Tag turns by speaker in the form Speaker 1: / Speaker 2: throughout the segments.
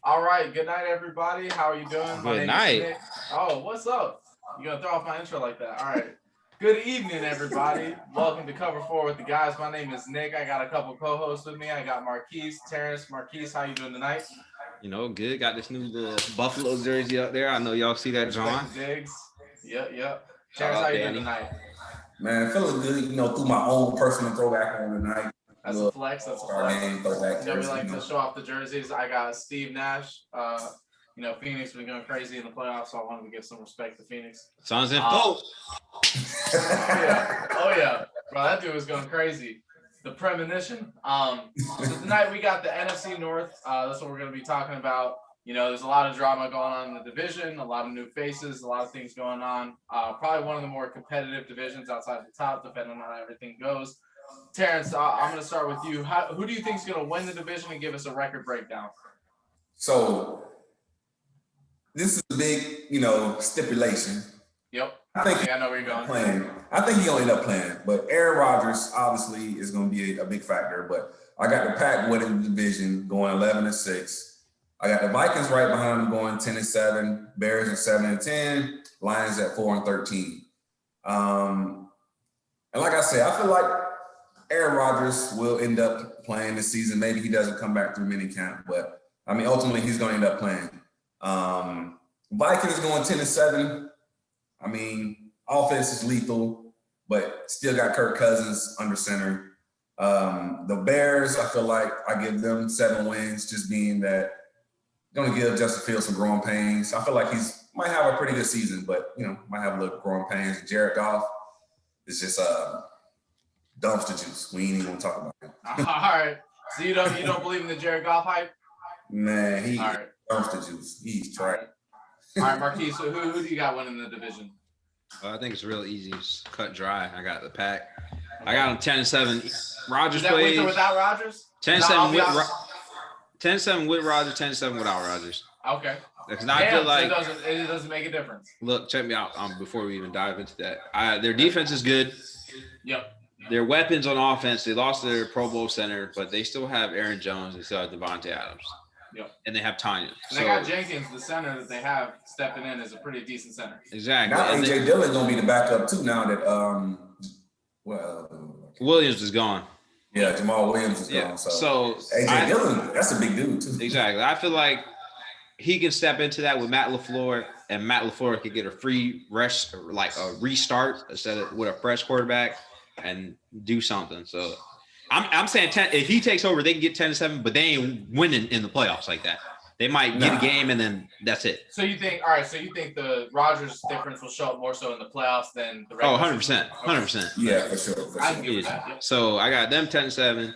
Speaker 1: All right. Good night, everybody. How are you doing? My
Speaker 2: Good
Speaker 1: name is
Speaker 2: night.
Speaker 1: Nick. Oh, what's up? You gonna throw off my intro like that? All right. Good evening, everybody. Welcome to Cover Four with the guys. My name is Nick. I got a couple co-hosts with me. I got Marquise, Terrence. Marquise, how you doing tonight?
Speaker 2: Good. Got this new little Buffalo jersey up there. I know y'all see that,
Speaker 1: Respect
Speaker 2: John.
Speaker 1: the digs. Yep.
Speaker 2: Shout
Speaker 1: Terrence, how
Speaker 2: out,
Speaker 1: you doing
Speaker 2: Danny.
Speaker 1: tonight?
Speaker 3: Man, feeling good, through my own personal throwback on tonight.
Speaker 1: That's a flex.
Speaker 3: Game throwback
Speaker 1: We
Speaker 3: jersey,
Speaker 1: like to show off the jerseys. I got Steve Nash. Phoenix been going crazy in the playoffs, so I wanted to give some respect to Phoenix.
Speaker 2: Suns in full.
Speaker 1: Oh yeah, bro, that dude was going crazy. The premonition. So tonight we got the NFC North. That's what we're going to be talking about. There's a lot of drama going on in the division, a lot of new faces, a lot of things going on. Probably one of the more competitive divisions outside the top, depending on how everything goes. Terrence, I'm going to start with you. Who do you think is going to win the division and give us a record breakdown?
Speaker 3: So this is a big, stipulation.
Speaker 1: Yep.
Speaker 3: I
Speaker 1: know where you're going.
Speaker 3: Playing. I think he'll end up playing, but Aaron Rodgers obviously is going to be a big factor. But I got the Pack winning the division, going 11-6. I got the Vikings right behind them, going 10-7. Bears at 7-10. Lions at 4-13. And like I said, I feel like Aaron Rodgers will end up playing this season. Maybe he doesn't come back through minicamp, but ultimately he's going to end up playing. Vikings going 10-7. Offense is lethal, but still got Kirk Cousins under center. The Bears, I feel like I give them 7 wins, just being that going to give Justin Fields some growing pains. I feel like might have a pretty good season, but might have a little growing pains. Jared Goff is just dumpster juice. We ain't even gonna talk about it.
Speaker 1: All right. So you don't believe in the Jared Goff hype?
Speaker 3: Man, he's dumpster juice. He's trash.
Speaker 1: All right, Marquise. So who do you got winning the division?
Speaker 2: I think it's real easy. It's cut dry. I got the Pack. I got them 10-7. Rodgers
Speaker 1: is that
Speaker 2: plays.
Speaker 1: With or without Rodgers?
Speaker 2: 10-7 with Rodgers. 10-7 without Rodgers.
Speaker 1: Okay.
Speaker 2: Because I feel like
Speaker 1: it doesn't make a difference.
Speaker 2: Look, check me out. Before we even dive into that, their defense is good.
Speaker 1: Yep.
Speaker 2: Their weapons on offense, they lost their Pro Bowl center, but they still have Aaron Jones. They still have Devontae Adams.
Speaker 1: Yep.
Speaker 2: And they have Tanya.
Speaker 1: They got Jenkins, the center that they have stepping in as a pretty decent center.
Speaker 2: Exactly.
Speaker 3: Now AJ Dillon's gonna be the backup too. Now that
Speaker 2: Williams is gone.
Speaker 3: Yeah, Jamal Williams is gone. So AJ Dillon, that's a big dude too.
Speaker 2: Exactly. I feel like he can step into that with Matt LaFleur, and Matt LaFleur could get a free rest, like a restart instead of with a fresh quarterback and do something. So I'm saying 10, if he takes over, they can get 10-7, but they ain't winning in the playoffs like that. They might get a game and then that's it.
Speaker 1: So you think the Rodgers difference will show up more so in the playoffs than the
Speaker 2: regular 100%. 100%.
Speaker 3: Yeah, for sure.
Speaker 1: I can give you that. Yep.
Speaker 2: So I got them 10-7.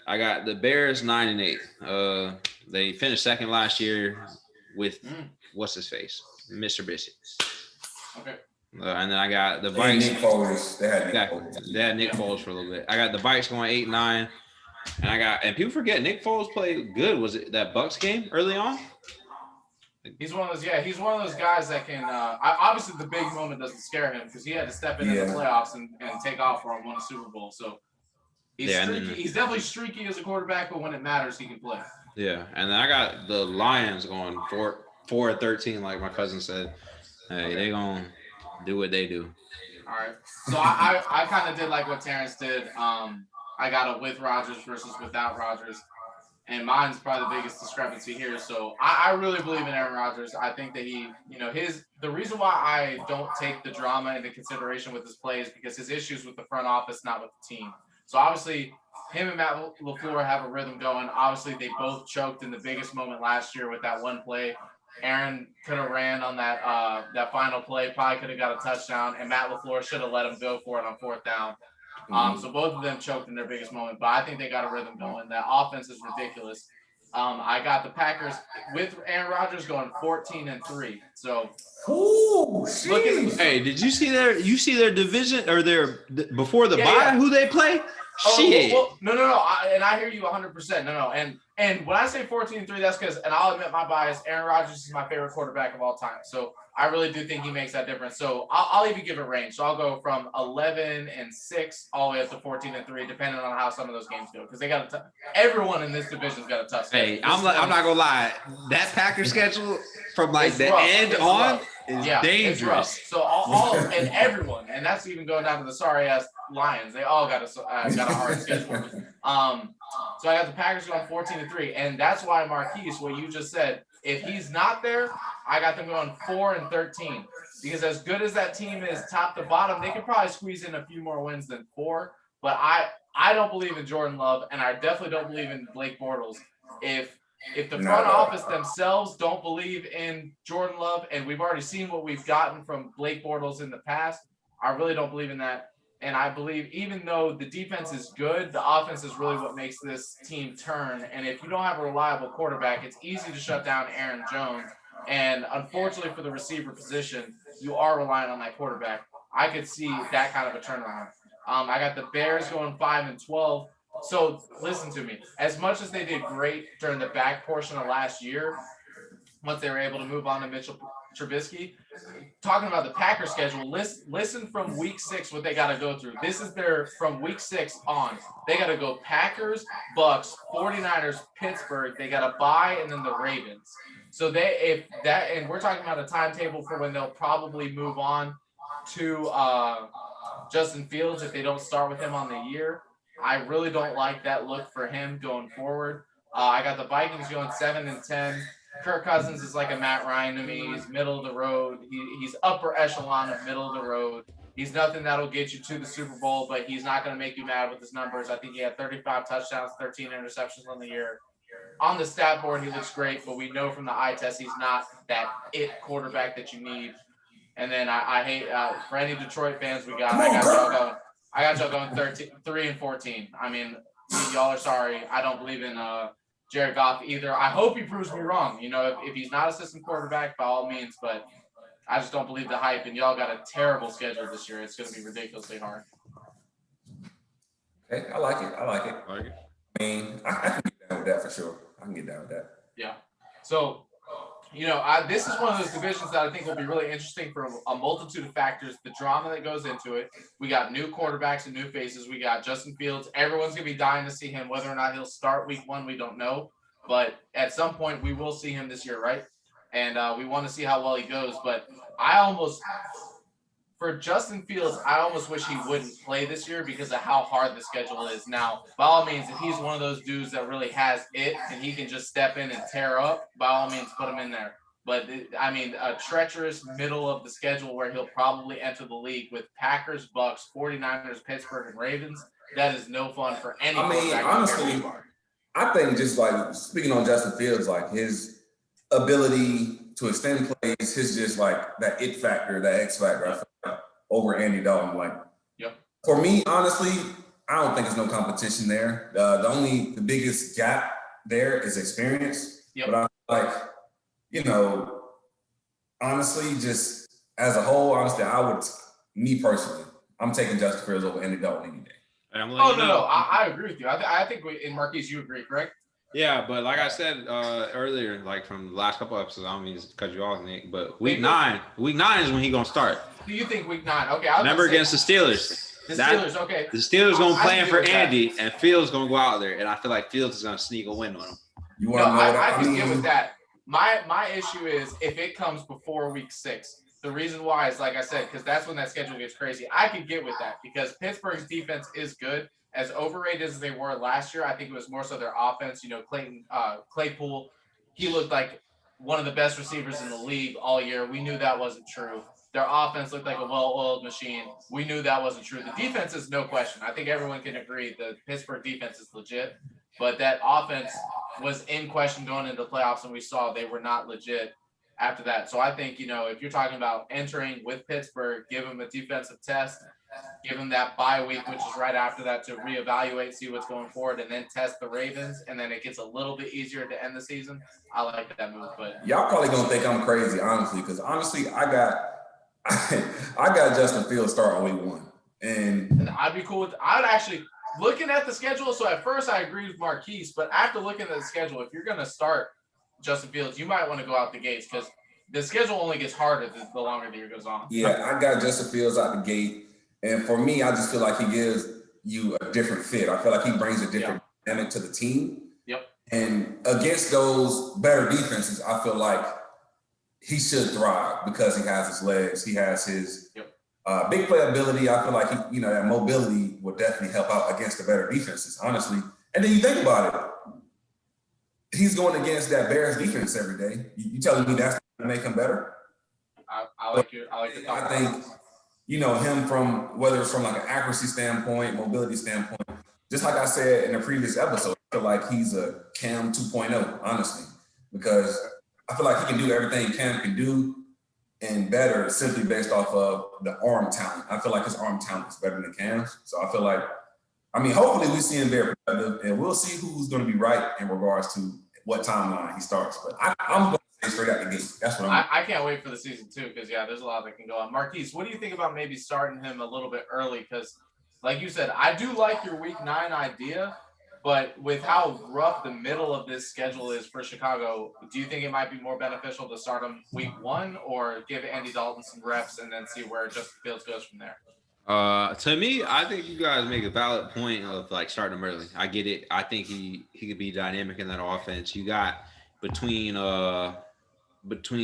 Speaker 2: I got the Bears 9-8. They finished second last year with what's his face? Mr. Bissett.
Speaker 1: Okay.
Speaker 2: And then I got the Vikes.
Speaker 3: Nick Foles. They had
Speaker 2: Nick Foles for a little bit. I got the Vikes going 8-9. And people forget Nick Foles played good. Was it that Bucks game early on?
Speaker 1: He's one of those guys that can obviously the big moment doesn't scare him because he had to step in the playoffs and take off for and win a Super Bowl. So he's streaky. He's definitely streaky as a quarterback, but when it matters, he can play.
Speaker 2: Yeah, and then I got the Lions going 4-13, like my cousin said. Hey, they gonna do what they do.
Speaker 1: All right. So I kind of did like what Terrence did. I got a with Rodgers versus without Rodgers. And mine's probably the biggest discrepancy here. So I really believe in Aaron Rodgers. I think that the reason why I don't take the drama into consideration with his play is because his issues with the front office, not with the team. So obviously him and Matt LaFleur have a rhythm going. Obviously they both choked in the biggest moment last year with that one play. Aaron could have ran on that final play, probably could have got a touchdown, and Matt LaFleur should have let him go for it on 4th down. So both of them choked in their biggest moment, but I think they got a rhythm going. That offense is ridiculous. I got the Packers with Aaron Rodgers going 14-3. So,
Speaker 2: hey, did you see their division or before the bye who they play? Shit.
Speaker 1: No. And I hear you 100%. No. And when I say 14-3, that's because, and I'll admit my bias, Aaron Rodgers is my favorite quarterback of all time. So I really do think he makes that difference. So I'll even give a range. So I'll go from 11-6 all the way up to 14-3, depending on how some of those games go. Because they got everyone in this division's got a tough schedule.
Speaker 2: Hey, I'm not gonna lie. That Packers schedule from like the end on is dangerous.
Speaker 1: It's rough. So all and everyone, and that's even going down to the sorry ass Lions. They all got a hard schedule. So I got the Packers going 14-3, and that's why Marquise, what you just said, if he's not there, I got them going 4-13. Because as good as that team is top to bottom, they could probably squeeze in a few more wins than 4. But I don't believe in Jordan Love, and I definitely don't believe in Blake Bortles. If the front office themselves don't believe in Jordan Love, and we've already seen what we've gotten from Blake Bortles in the past, I really don't believe in that. And I believe even though the defense is good, the offense is really what makes this team turn. And if you don't have a reliable quarterback, it's easy to shut down Aaron Jones. And unfortunately for the receiver position, you are relying on that quarterback. I could see that kind of a turnaround. I got the Bears going 5-12. So listen to me. As much as they did great during the back portion of last year, once they were able to move on to Mitchell Trubisky, talking about the Packers schedule, listen from week 6 what they got to go through. This is their from week 6 on. They got to go Packers, Bucks, 49ers, Pittsburgh. They got to bye, and then the Ravens. So and we're talking about a timetable for when they'll probably move on to Justin Fields if they don't start with him on the year. I really don't like that look for him going forward. I got the Vikings going 7-10. Kirk Cousins is like a Matt Ryan to me. He's middle of the road. He's upper echelon of middle of the road. He's nothing that'll get you to the Super Bowl, but he's not going to make you mad with his numbers. I think he had 35 touchdowns, 13 interceptions on the year. On the stat board, he looks great, but we know from the eye test he's not that it quarterback that you need. And then I hate for any Detroit fans I got y'all going 3-14. I mean, y'all are sorry. I don't believe in Jared Goff either. I hope he proves me wrong. You know, if he's not a system quarterback, by all means, but I just don't believe the hype. And y'all got a terrible schedule this year. It's going to be ridiculously hard.
Speaker 3: Okay, I like it. I mean, I can get down with that for sure. I can get down with that.
Speaker 1: Yeah. So, you know, this is one of those divisions that I think will be really interesting for a multitude of factors. The drama that goes into it. We got new quarterbacks and new faces. We got Justin Fields. Everyone's going to be dying to see him. Whether or not he'll start week 1, we don't know. But at some point, we will see him this year, right? And we want to see how well he goes. But for Justin Fields, I almost wish he wouldn't play this year because of how hard the schedule is. Now, by all means, if he's one of those dudes that really has it and he can just step in and tear up, by all means, put him in there. But, a treacherous middle of the schedule where he'll probably enter the league with Packers, Bucks, 49ers, Pittsburgh, and Ravens, that is no fun for any quarterback.
Speaker 3: Honestly, I think just like speaking on Justin Fields, like his ability to extend plays, his just like that it factor, that X factor, I feel like, over Andy Dalton. Like, for me, honestly, I don't think there's no competition there. The biggest gap there is experience. But I'm like, you know, honestly, just as a whole, honestly, me personally, I'm taking Justin Fields over Andy Dalton any day.
Speaker 1: I agree with you. I think in Marquise, you agree, correct?
Speaker 2: Yeah, but like I said earlier, like from the last couple episodes, I don't mean to cut you off, Nick, but week 9 is when he's gonna start.
Speaker 1: Do you think week 9? Okay,
Speaker 2: remember against the Steelers.
Speaker 1: Okay.
Speaker 2: The Steelers gonna play for Andy, and Fields gonna go out there, and I feel like Fields is gonna sneak a win on him.
Speaker 3: You want to know what
Speaker 1: I can get with that. My issue is if it comes before week 6. The reason why is, like I said, because that's when that schedule gets crazy. I could get with that because Pittsburgh's defense is good. As overrated as they were last year, I think it was more so their offense. You know, Claypool, he looked like one of the best receivers in the league all year. We knew that wasn't true. Their offense looked like a well-oiled machine. We knew that wasn't true. The defense is no question. I think everyone can agree the Pittsburgh defense is legit, but that offense was in question going into the playoffs, and we saw they were not legit after that. So I think, you know, if you're talking about entering with Pittsburgh, give them a defensive test, give them that bye week, which is right after that, to reevaluate, see what's going forward, and then test the Ravens, and then it gets a little bit easier to end the season. I like that move. But
Speaker 3: y'all probably gonna think I'm crazy, honestly, because honestly, I got Justin Fields start on week 1, and
Speaker 1: I'd be cool with. I'd actually looking at the schedule. So at first I agreed with Marquise, but after looking at the schedule, if you're gonna start Justin Fields, you might want to go out the gates because the schedule only gets harder the longer the year goes on.
Speaker 3: Yeah, I got Justin Fields out the gate, and for me, I just feel like he gives you a different fit. I feel like he brings a different dynamic to the team.
Speaker 1: Yep.
Speaker 3: And against those better defenses, I feel like he should thrive because he has his legs, he has his big playability. I feel like he, that mobility will definitely help out against the better defenses, honestly. And then you think about it, he's going against that Bears defense every day. You telling me that's going to make him better?
Speaker 1: I like your thought.
Speaker 3: I think, him from whether it's from like an accuracy standpoint, mobility standpoint, just like I said in the previous episode, I feel like he's a Cam 2.0, honestly, because I feel like he can do everything Cam can do and better simply based off of the arm talent. I feel like his arm talent is better than Cam's. So I feel like, hopefully we see him very productive, and we'll see who's going to be right in regards to what timeline he starts. But I'm going to say straight out the gate. That's what
Speaker 1: I can't wait for the season too, because there's a lot that can go on. Marquise, what do you think about maybe starting him a little bit early? Because, like you said, I do like your Week 9 idea, but with how rough the middle of this schedule is for Chicago, do you think it might be more beneficial to start him Week 1 or give Andy Dalton some reps and then see where Justin Fields goes from there?
Speaker 2: To me, I think you guys make a valid point of like starting him early. I get it. I think he could be dynamic in that offense. You got between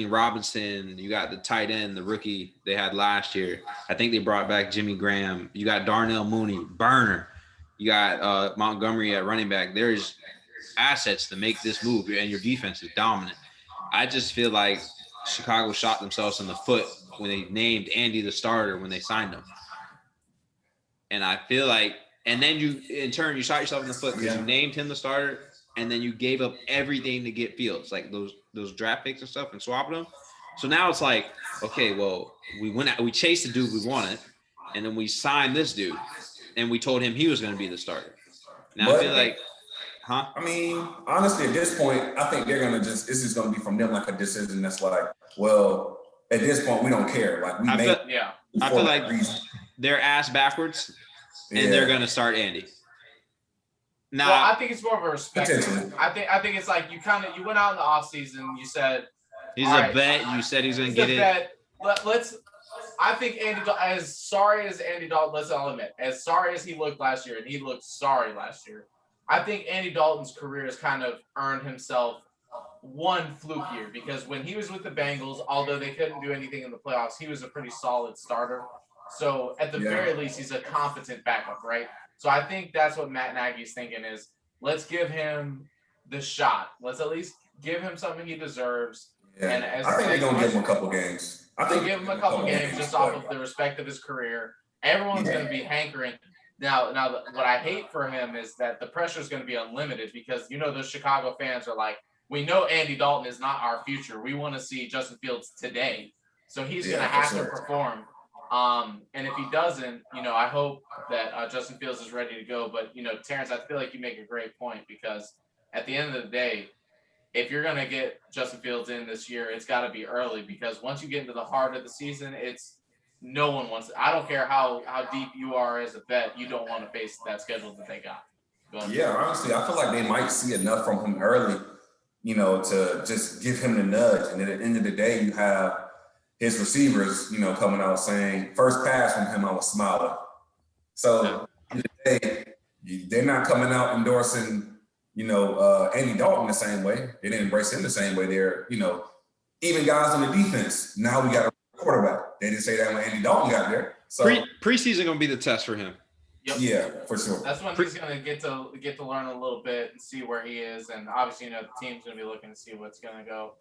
Speaker 2: Robinson, you got the tight end, the rookie they had last year. I think they brought back Jimmy Graham. You got Darnell Mooney, burner. You got Montgomery at running back. There's assets to make this move, and your defense is dominant. I just feel like Chicago shot themselves in the foot when they named Andy the starter when they signed him. And I feel like, and then you, in turn, you shot yourself in the foot because you named him the starter, and then you gave up everything to get Fields, like those draft picks and stuff, and swapped them. So now it's like, okay, well, we chased the dude we wanted, and then we signed this dude, and we told him he was going to be the starter. Now I feel like,
Speaker 3: honestly, at this point, I think they're going to this is going to be from them like a decision that's like, well, at this point, we don't care. Like
Speaker 2: I feel like they're ass backwards, and they're going to start Andy. Now,
Speaker 1: well, I think it's more of a respect. I think it's like you went out in the offseason, you said
Speaker 2: he's a vet. You said he's going to get it.
Speaker 1: I think as sorry as Andy Dalton, let's all admit, as sorry as he looked last year, and he looked sorry last year, I think Andy Dalton's career has kind of earned himself one fluke year, because when he was with the Bengals, although they couldn't do anything in the playoffs, he was a pretty solid starter. So at the very least, he's a competent backup, right? So I think that's what Matt Nagy's thinking is, let's give him the shot. Let's at least give him something he deserves.
Speaker 3: Yeah. And I think they're going to give him a couple games.
Speaker 1: I think give him a couple games just off of the respect of his career. Everyone's going to be hankering. Now, what I hate for him is that the pressure is going to be unlimited, because, those Chicago fans are like, we know Andy Dalton is not our future. We want to see Justin Fields today. So he's going to have to perform. And if he doesn't, I hope that Justin Fields is ready to go. But, Terrence, I feel like you make a great point, because at the end of the day, if you're going to get Justin Fields in this year, it's got to be early, because once you get into the heart of the season, no one wants it. I don't care how deep you are as a vet, you don't want to face that schedule that they got.
Speaker 3: Honestly, I feel like they might see enough from him early, to just give him the nudge. And at the end of the day, you have his receivers, coming out saying, first pass from him, I was smiling. So at the end of the day, they're not coming out endorsing, Andy Dalton the same way. They didn't embrace him the same way. They're, even guys on the defense. Now we got a quarterback. They didn't say that when Andy Dalton got there. So
Speaker 2: preseason gonna be the test for him.
Speaker 1: Yep.
Speaker 3: Yeah, for sure.
Speaker 1: That's when he's gonna get to learn a little bit and see where he is, and obviously, the team's gonna be looking to see what's gonna go.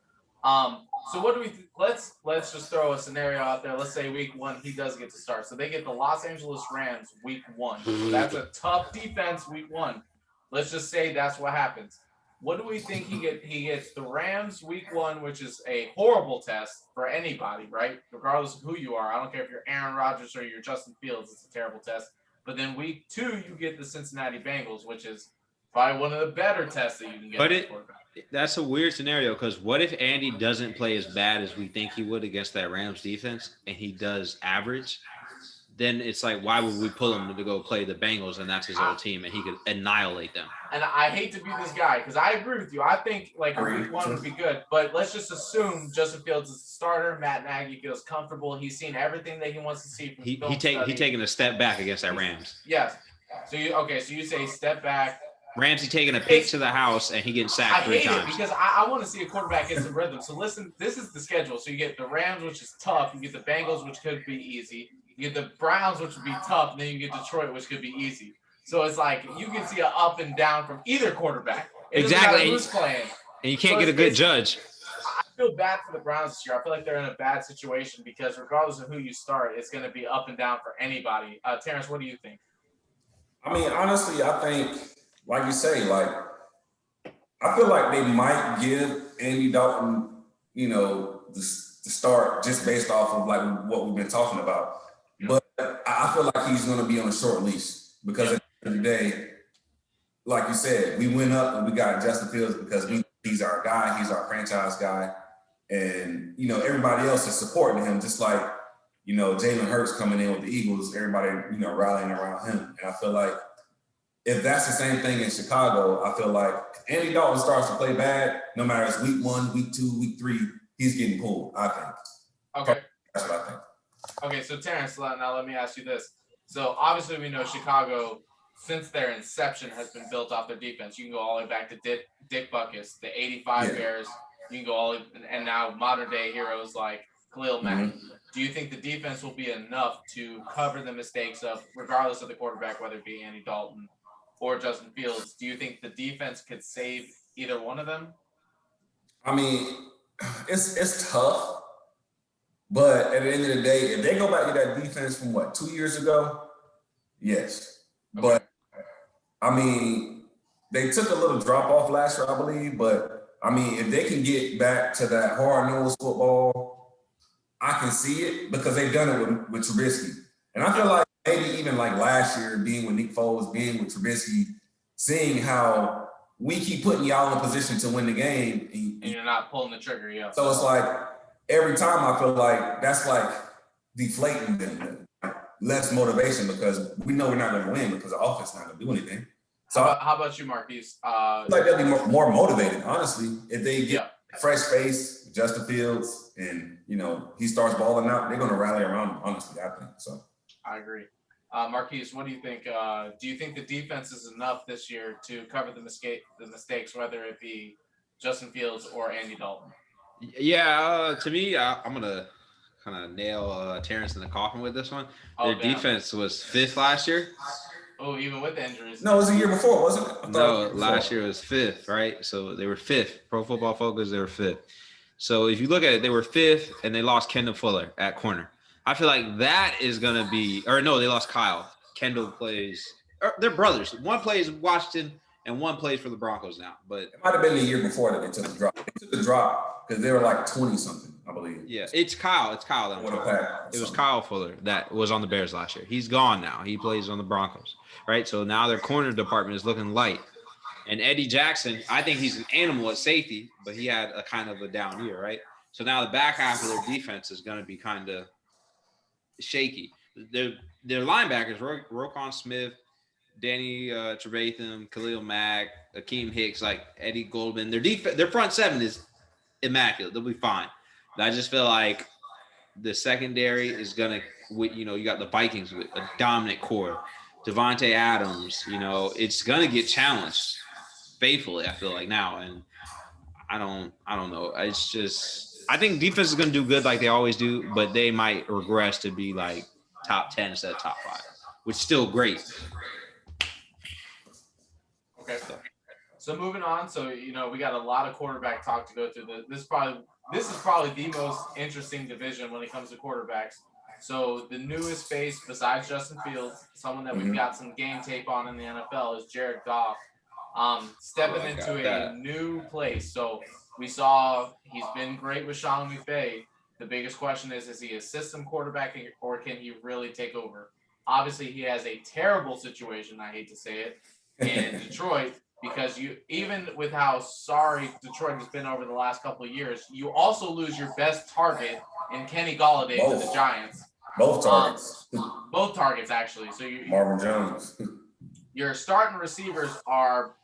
Speaker 1: So what do we? Let's just throw a scenario out there. Let's say Week 1 he does get to start. So they get the Los Angeles Rams Week 1. So that's a tough defense Week 1. Let's just say that's what happens. What do we think he gets? He gets the Rams Week 1, which is a horrible test for anybody, right? Regardless of who you are. I don't care if you're Aaron Rodgers or you're Justin Fields. It's a terrible test. But then Week 2, you get the Cincinnati Bengals, which is probably one of the better tests that you can get.
Speaker 2: But that's a weird scenario, because what if Andy doesn't play as bad as we think he would against that Rams defense, and he does average? then it's like, why would we pull him to go play the Bengals and that's his old team and he could annihilate them?
Speaker 1: And I hate to be this guy because I agree with you. I think like week one would be good, but let's just assume Justin Fields is the starter. Matt Nagy feels comfortable. He's seen everything that he wants to see from
Speaker 2: he taking a step back against that Rams.
Speaker 1: Yes. So you say step back.
Speaker 2: Ramsey taking a pick to the house and he getting sacked 3 times.
Speaker 1: I hate it because I want to see a quarterback get some rhythm. So listen, this is the schedule. So you get the Rams, which is tough. You get the Bengals, which could be easy. You get the Browns, which would be tough. And then you get Detroit, which could be easy. So it's like you can see an up and down from either quarterback.
Speaker 2: Exactly.
Speaker 1: Who's playing.
Speaker 2: And you can't get a good judge.
Speaker 1: I feel bad for the Browns this year. I feel like they're in a bad situation because regardless of who you start, it's going to be up and down for anybody. Terrence, what do you think?
Speaker 3: I mean, honestly, I think, like you say, like, I feel like they might give Andy Dalton, the start just based off of like what we've been talking about. But I feel like he's going to be on a short leash because at the end of the day, like you said, we went up and we got Justin Fields because he's our guy, he's our franchise guy. And, everybody else is supporting him, just like, Jalen Hurts coming in with the Eagles, everybody, rallying around him. And I feel like if that's the same thing in Chicago, I feel like Andy Dalton starts to play bad, no matter it's week 1, week 2, week 3, he's getting pulled, I think.
Speaker 1: Okay.
Speaker 3: That's what I think.
Speaker 1: Okay, so Terrence, now let me ask you this. So obviously we know Chicago, since their inception, has been built off their defense. You can go all the way back to Dick Butkus, the 85 Bears. You can go all and now modern day heroes like Khalil Mack. Mm-hmm. Do you think the defense will be enough to cover the mistakes of, regardless of the quarterback, whether it be Andy Dalton or Justin Fields? Do you think the defense could save either one of them? I
Speaker 3: mean, it's tough, but at the end of the day, if they go back to that defense from 2 years ago, yes. Okay. But I mean, they took a little drop off last year, I believe. But I mean, if they can get back to that hard-nosed football, I can see it because they've done it with Trubisky. And I feel like maybe even like last year, being with Nick Foles, being with Trubisky, seeing how we keep putting y'all in a position to win the game.
Speaker 1: And you're not pulling the trigger, yeah.
Speaker 3: So it's like every time I feel like that's like deflating them, less motivation because we know we're not going to win because the offense is not going to do anything. So
Speaker 1: how about you, Marquise?
Speaker 3: Like they'll be more motivated, honestly, if they get fresh face, Justin Fields, and he starts balling out. They're going to rally around him. Honestly, I think so.
Speaker 1: I agree. Marquise, what do you think? Do you think the defense is enough this year to cover the mistakes, whether it be Justin Fields or Andy Dalton?
Speaker 2: Yeah, to me, I'm gonna kind of nail Terrence in the coffin with this one. Their defense was 5th last year.
Speaker 1: Oh, even with the injuries?
Speaker 3: No, it was the year before, wasn't it?
Speaker 2: No, last year was 5th, right? So they were 5th. Pro Football Focus, they were 5th. So if you look at it, they were 5th, and they lost Kendall Fuller at corner. I feel like that is going to be – or no, they lost Kyle. Kendall plays – they're brothers. One plays Washington, and one plays for the Broncos now. But
Speaker 3: it might have been the year before that they took the drop. They took the drop because they were like 20-something, I believe.
Speaker 2: Yeah, it's Kyle. It was Kyle Fuller that was on the Bears last year. He's gone now. He plays on the Broncos, right? So now their corner department is looking light. And Eddie Jackson, I think he's an animal at safety, but he had a kind of a down year, right? So now the back half of their defense is going to be kind of shaky. Their linebackers, Roquan Smith, Danny Trevathan, Khalil Mack, Akeem Hicks, like Eddie Goldman. Their front 7 is immaculate. They'll be fine. But I just feel like the secondary is going to, you got the Vikings with a dominant core. Devontae Adams, it's going to get challenged faithfully, I feel like now. And I don't know. It's just, I think defense is going to do good like they always do, but they might regress to be like top 10 instead of top 5, which is still great.
Speaker 1: Okay. So moving on. So, we got a lot of quarterback talk to go through. This is probably the most interesting division when it comes to quarterbacks. So the newest face besides Justin Fields, someone that we've got some game tape on in the NFL, is Jared Goff, stepping into a new place. So we saw he's been great with Sean McVay. The biggest question is he a system quarterback or can he really take over? Obviously, he has a terrible situation, I hate to say it, in Detroit, because even with how sorry Detroit has been over the last couple of years, you also lose your best target in Kenny Golladay to the Giants.
Speaker 3: Both targets.
Speaker 1: Both targets, actually. So
Speaker 3: Marvin Jones.
Speaker 1: Your starting receivers are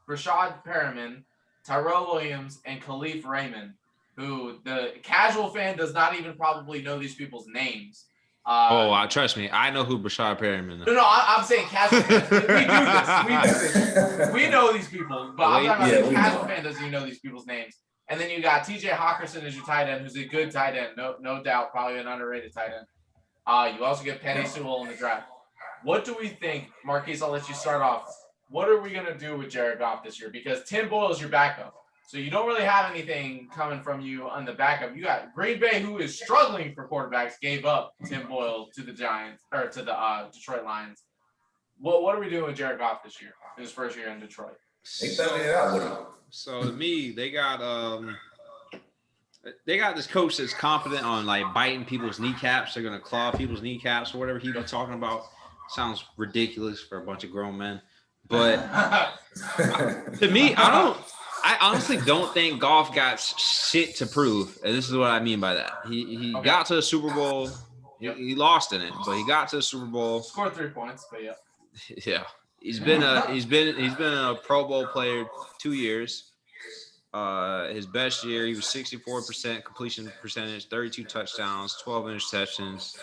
Speaker 1: Rashad Perriman, Tyrell Williams, and Khalif Raymond, who the casual fan does not even probably know these people's names.
Speaker 2: Trust me, I know who Brashad Perriman is.
Speaker 1: No, I'm saying casual fans. We do this. We know these people, but I'm talking about the casual fan doesn't even know these people's names. And then you got TJ Hawkinson as your tight end, who's a good tight end, no doubt, probably an underrated tight end. You also get Penny Sewell in the draft. What do we think, Marquise? I'll let you start off. What are we going to do with Jared Goff this year? Because Tim Boyle is your backup. So you don't really have anything coming from you on the backup. You got Green Bay, who is struggling for quarterbacks, gave up Tim Boyle to the Giants or to the Detroit Lions. What are we doing with Jared Goff this year? His first year in Detroit.
Speaker 2: So to me, they got this coach that's confident on like biting people's kneecaps. They're gonna claw people's kneecaps or whatever he was talking about. Sounds ridiculous for a bunch of grown men, but to me, I honestly don't think Goff got shit to prove, and this is what I mean by that. He got to the Super Bowl. He lost in it, but he got to the Super Bowl.
Speaker 1: Scored 3 points, but yeah.
Speaker 2: Yeah, he's been a Pro Bowl player 2 years. His best year, he was 64% completion percentage, 32 touchdowns, 12 interceptions,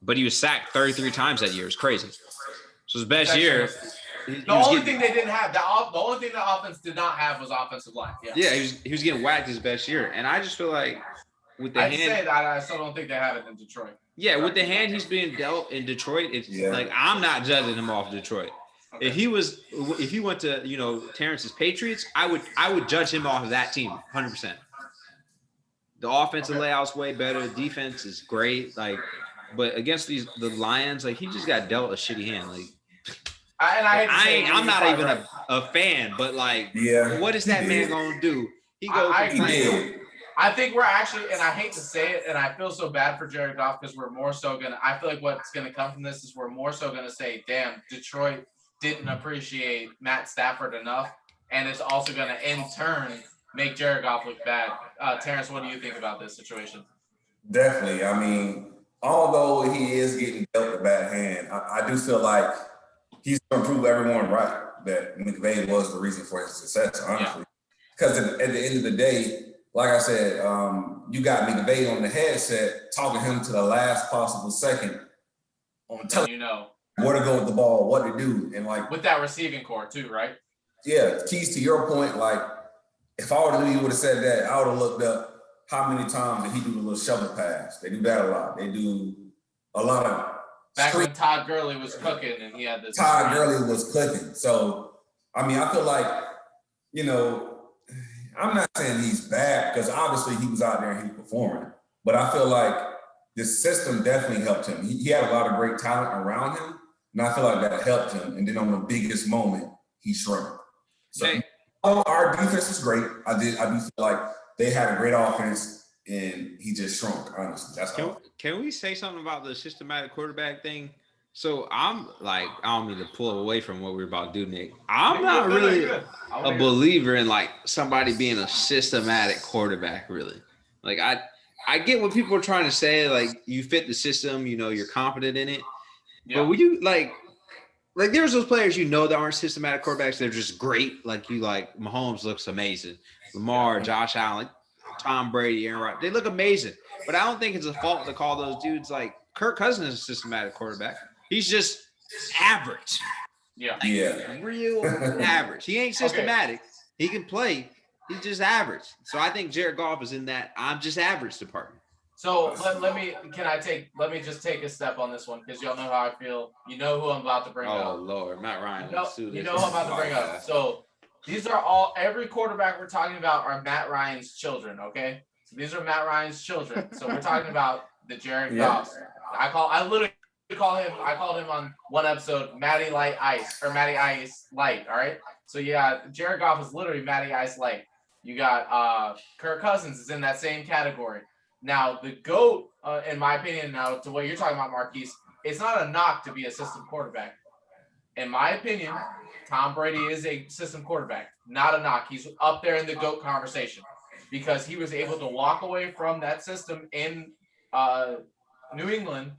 Speaker 2: but he was sacked 33 times that year. It's crazy. So his best year.
Speaker 1: The only thing they didn't have, the only thing the offense did not have was offensive line.
Speaker 2: Yeah, he was getting whacked his best year, and I just feel like with the hand,
Speaker 1: I still don't think they have it in Detroit.
Speaker 2: Yeah, with the hand he's being dealt in Detroit, it's like I'm not judging him off Detroit. Okay. If he went to Terrence's Patriots, I would judge him off of that team 100%. The offensive layout's way better, the defense is great, but against the Lions, he just got dealt a shitty hand. I'm not even a fan, but what is that man gonna do? He goes.
Speaker 1: I think we're actually, and I hate to say it, and I feel so bad for Jared Goff because we're more so I feel like what's gonna come from this is we're more so gonna say, damn, Detroit didn't appreciate Matt Stafford enough, and it's also gonna in turn make Jared Goff look bad. Terrence, what do you think about this situation?
Speaker 3: Definitely. I mean, although he is getting dealt a bad hand, I do feel like he's going to prove everyone right that McVay was the reason for his success, honestly. Because at the end of the day, like I said, you got McVay on the headset talking him to the last possible second on telling where to go with the ball, what to do. And
Speaker 1: with that receiving core too, right?
Speaker 3: Yeah, keys to your point, if I would have knew you would have said that, I would have looked up how many times did he do the little shovel pass. They do that a lot. They do a lot of
Speaker 1: back when Todd Gurley was cooking and he had this.
Speaker 3: Todd Gurley was cooking. So, I mean, I feel like, I'm not saying he's bad because obviously he was out there and he was performing. But I feel like the system definitely helped him. He had a lot of great talent around him, and I feel like that helped him. And then on the biggest moment, he shrunk. So our defense is great. I do feel like they had a great offense, and he just shrunk, honestly. That's
Speaker 2: Can we say something about the systematic quarterback thing? So I don't mean to pull away from what we're about to do, Nick. I'm not really a believer in somebody being a systematic quarterback, really. I get what people are trying to say, you fit the system, you're confident in it. Yeah. But when you there's those players that aren't systematic quarterbacks, they're just great. Mahomes looks amazing. Lamar, Josh Allen, Tom Brady, Aaron Rodgers, they look amazing. But I don't think it's a fault to call those dudes Kirk Cousins is a systematic quarterback. He's just average.
Speaker 1: Yeah.
Speaker 2: Real average. He ain't systematic. Okay. He can play. He's just average. So I think Jared Goff is in that I'm just average department.
Speaker 1: So let me just take a step on this one because y'all know how I feel. You know who I'm about to bring up.
Speaker 2: Oh Lord, Matt Ryan.
Speaker 1: You know who I'm about to bring up. So these are every quarterback we're talking about are Matt Ryan's children, okay? So these are Matt Ryan's children. So we're talking about the Jared Goff. I called him on one episode Matty Light Ice or Matty Ice Light, all right? So Jared Goff is literally Matty Ice Light. You got Kirk Cousins is in that same category. Now, the GOAT, in my opinion, now to what you're talking about, Marquise, it's not a knock to be a system quarterback. In my opinion, Tom Brady is a system quarterback, not a knock. He's up there in the GOAT conversation because he was able to walk away from that system in New England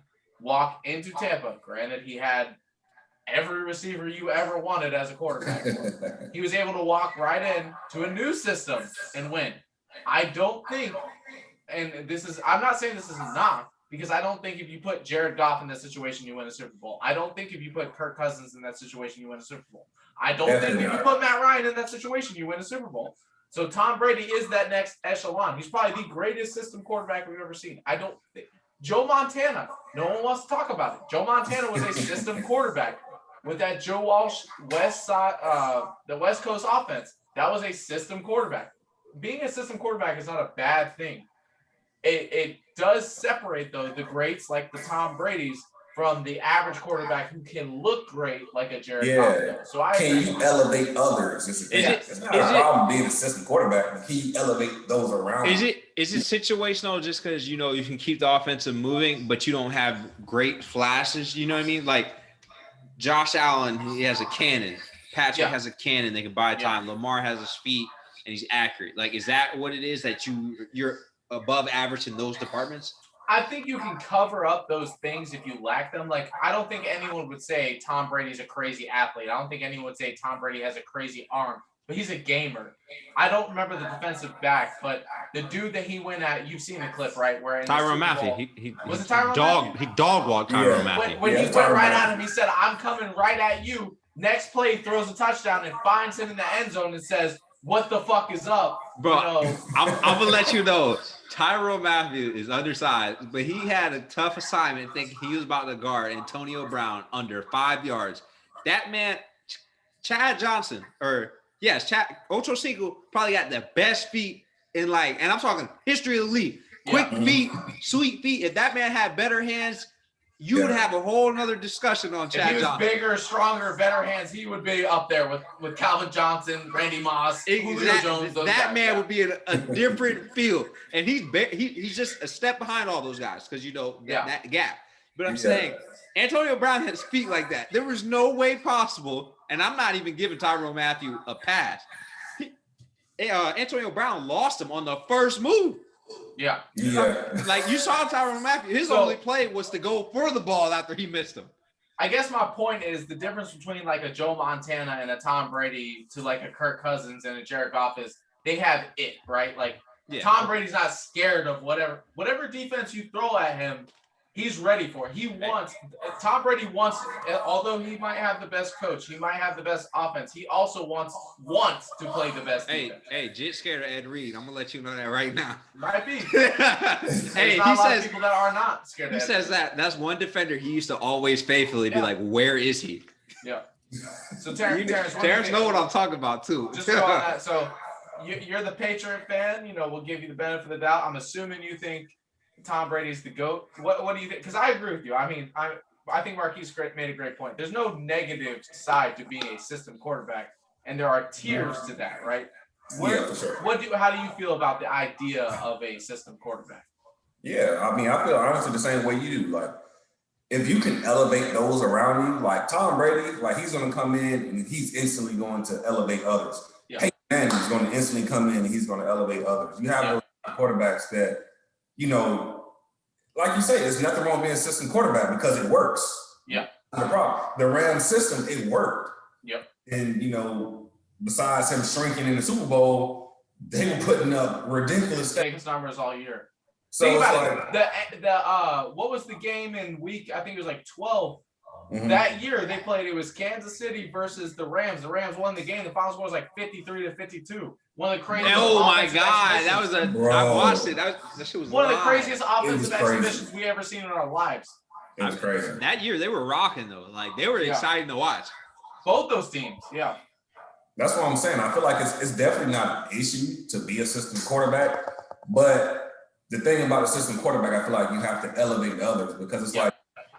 Speaker 1: walk into Tampa. Granted, he had every receiver you ever wanted as a quarterback. He was able to walk right in to a new system and win. I don't think, and I'm not saying this is enough, because I don't think if you put Jared Goff in that situation, you win a Super Bowl. I don't think if you put Kirk Cousins in that situation, you win a Super Bowl. I don't think if you put Matt Ryan in that situation, you win a Super Bowl. So Tom Brady is that next echelon. He's probably the greatest system quarterback we've ever seen. I don't think. Joe Montana, no one wants to talk about it. Joe Montana was a system quarterback with that Joe Walsh the West Coast offense. That was a system quarterback. Being a system quarterback is not a bad thing. It does separate, though, the greats like the Tom Brady's from the average quarterback who can look great like a Jared Goff. So
Speaker 3: can you elevate others? It's not a problem being a system quarterback, but can you elevate those around?
Speaker 2: Is it situational just because, you know, you can keep the offensive moving, but you don't have great flashes? You know what I mean? Like Josh Allen, he has a cannon. Patrick has a cannon. They can buy time. Lamar has his feet, and he's accurate. Like, is that what it is that you're above average in those departments?
Speaker 1: I think you can cover up those things if you lack them. Like, I don't think anyone would say Tom Brady's a crazy athlete. I don't think anyone would say Tom Brady has a crazy arm, but he's a gamer. I don't remember the defensive back, but the dude that he went at, you've seen the clip, right? Where
Speaker 2: Tyrann Mathieu.
Speaker 1: Was it Tyrann Mathieu?
Speaker 2: He dog walked Tyrann Mathieu.
Speaker 1: When he went right at him, he said, "I'm coming right at you." Next play, throws a touchdown and finds him in the end zone and says, "What the fuck is up?"
Speaker 2: Bro, I'm going to let you know, Tyrann Mathieu is undersized, but he had a tough assignment thinking he was about to guard Antonio Brown under 5 yards. That man, Chad Johnson, Ocho Cinco probably got the best feet in and I'm talking history of the league. Quick feet, sweet feet. If that man had better hands, you would have a whole nother discussion on Chad Johnson. If he was
Speaker 1: bigger, stronger, better hands, he would be up there with Calvin Johnson, Randy Moss, Julio Jones.
Speaker 2: That man would be in a different field. And he's just a step behind all those guys because, you know, that gap. But I'm saying Antonio Brown has feet like that. There was no way possible, and I'm not even giving Tyrann Mathieu a pass. Antonio Brown lost him on the first move.
Speaker 1: Yeah.
Speaker 2: Like you saw Tyrann Mathieu. His only play was to go for the ball after he missed him.
Speaker 1: I guess my point is the difference between like a Joe Montana and a Tom Brady to like a Kirk Cousins and a Jared Goff is they have it, right? Like Tom Brady's not scared of whatever defense you throw at him. He's ready for it. Tom Brady wants, although he might have the best coach, he might have the best offense, he also wants to play the best defense.
Speaker 2: Hey, Jit's scared of Ed Reed. I'm going to let you know that right now.
Speaker 1: Might be. Hey, he says people that are not scared of Ed Reed.
Speaker 2: He says that's one defender he used to always faithfully be like, where is he?
Speaker 1: Yeah. So Terrence
Speaker 2: know what I'm talking about too.
Speaker 1: Just on that. So you're the Patriot fan, you know, we'll give you the benefit of the doubt. I'm assuming you think Tom Brady's the GOAT. What do you think? Because I agree with you. I mean, I think Marquise made a great point. There's no negative side to being a system quarterback, and there are tiers to that, right?
Speaker 3: For sure.
Speaker 1: How do you feel about the idea of a system quarterback?
Speaker 3: Yeah, I mean, I feel honestly the same way you do. Like, if you can elevate those around you, like Tom Brady, like he's going to come in and he's instantly going to elevate others. Peyton Manning's going to instantly come in and he's going to elevate others. You have those quarterbacks that, you know, like you say, there's nothing wrong with being a system quarterback because it works.
Speaker 1: Yeah.
Speaker 3: The problem, the Rams system, it worked.
Speaker 1: Yep.
Speaker 3: And, you know, besides him shrinking in the Super Bowl, they were putting up ridiculous
Speaker 1: numbers all year.
Speaker 3: So
Speaker 1: think about it. What was the game in week? I think it was like 12. Mm-hmm. That year they played. It was Kansas City versus the Rams. The Rams won the game. The final score was like 53-52. One of the craziest.
Speaker 2: Oh my God, that was I watched it. That shit was
Speaker 1: one of the craziest offensive exhibitions we ever seen in our lives.
Speaker 3: It was crazy.
Speaker 2: That year they were rocking though. Like they were exciting to watch.
Speaker 1: Both those teams, yeah.
Speaker 3: That's what I'm saying. I feel like it's definitely not an issue to be a system quarterback, but the thing about a system quarterback, I feel like you have to elevate the others because it's like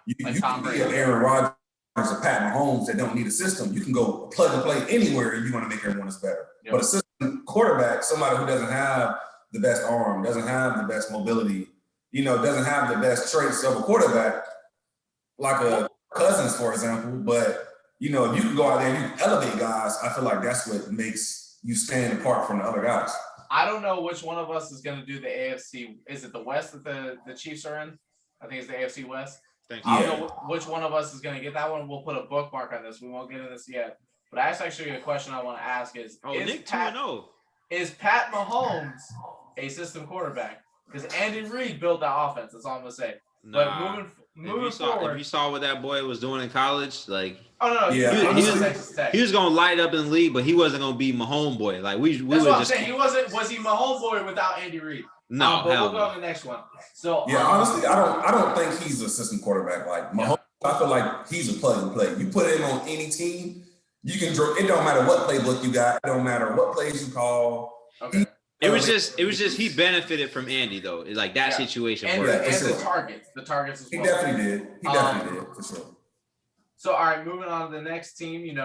Speaker 3: you can be an Aaron Rodgers or Pat Mahomes that don't need a system. You can go plug and play anywhere and you want to make everyone else better. Yep. But a system quarterback, somebody who doesn't have the best arm, doesn't have the best mobility, you know, doesn't have the best traits of a quarterback, like a Cousins, for example. But, you know, if you can go out there and you can elevate guys, I feel like that's what makes you stand apart from the other guys.
Speaker 1: I don't know which one of us is going to do the AFC. Is it the West that the Chiefs are in? I think it's the AFC West.
Speaker 2: Thanks.
Speaker 1: I don't know which one of us is going to get that one. We'll put a bookmark on this. We won't get into this yet. But that's actually a question I want to ask is
Speaker 2: Nick 2-0.
Speaker 1: Is Pat Mahomes a system quarterback? Because Andy Reid built that offense. That's all I'm going to say.
Speaker 2: Nah.
Speaker 1: But moving forward.
Speaker 2: If you saw what that boy was doing in college, like
Speaker 1: He
Speaker 2: was gonna light up in the league, but he wasn't gonna be Mahomes boy. Like we
Speaker 1: that's
Speaker 2: was
Speaker 1: what I'm
Speaker 2: just
Speaker 1: saying. Was he Mahomes boy without Andy Reid?
Speaker 2: No,
Speaker 1: but we'll go to the next one. So
Speaker 3: honestly, I don't think he's a system quarterback like Mahomes. I feel like he's a plug and play. You put him on any team, you can draw. It don't matter what playbook you got. It don't matter what plays you call.
Speaker 1: Okay.
Speaker 2: It was just he benefited from Andy though. It's like that situation.
Speaker 1: And the targets as well.
Speaker 3: He definitely did. He definitely did for sure.
Speaker 1: So all right, moving on to the next team.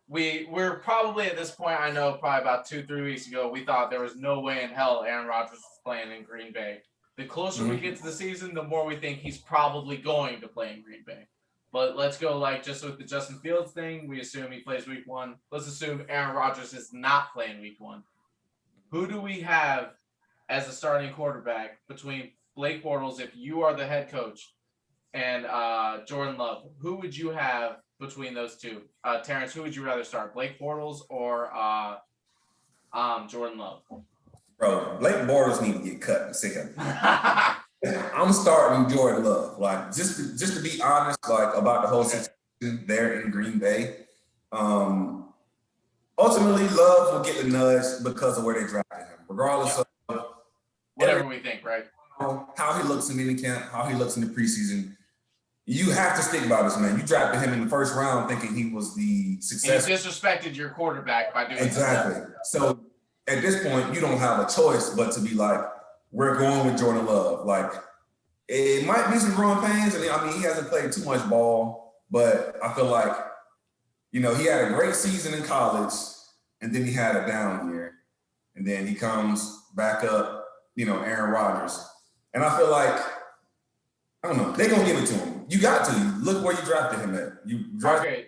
Speaker 1: We're probably at this point. I know probably about 2-3 weeks ago, we thought there was no way in hell Aaron Rodgers was playing in Green Bay. The closer we get to the season, the more we think he's probably going to play in Green Bay. But let's go just with the Justin Fields thing. We assume he plays week 1. Let's assume Aaron Rodgers is not playing week 1. Who do we have as a starting quarterback between Blake Bortles, if you are the head coach, and Jordan Love? Who would you have between those two? Terrence, who would you rather start, Blake Bortles or Jordan Love?
Speaker 3: Bro, Blake Bortles need to get cut in the second. I'm starting Jordan Love. Like just to be honest, like about the whole situation there in Green Bay. Ultimately, Love will get the nudge because of where they drafted him, regardless of
Speaker 1: whatever we think, right?
Speaker 3: How he looks in minicamp, how he looks in the preseason. You have to stick by this man. You drafted him in the first round thinking he was the success.
Speaker 1: You disrespected your quarterback by doing
Speaker 3: exactly. So at this point, you don't have a choice but to be like, we're going with Jordan Love. Like, it might be some growing pains. He hasn't played too much ball, but I feel like, he had a great season in college, and then he had a down year, and then he comes back up, Aaron Rodgers. And I feel like, I don't know, they're going to give it to him. You got to. Look where you drafted him at.
Speaker 1: Okay.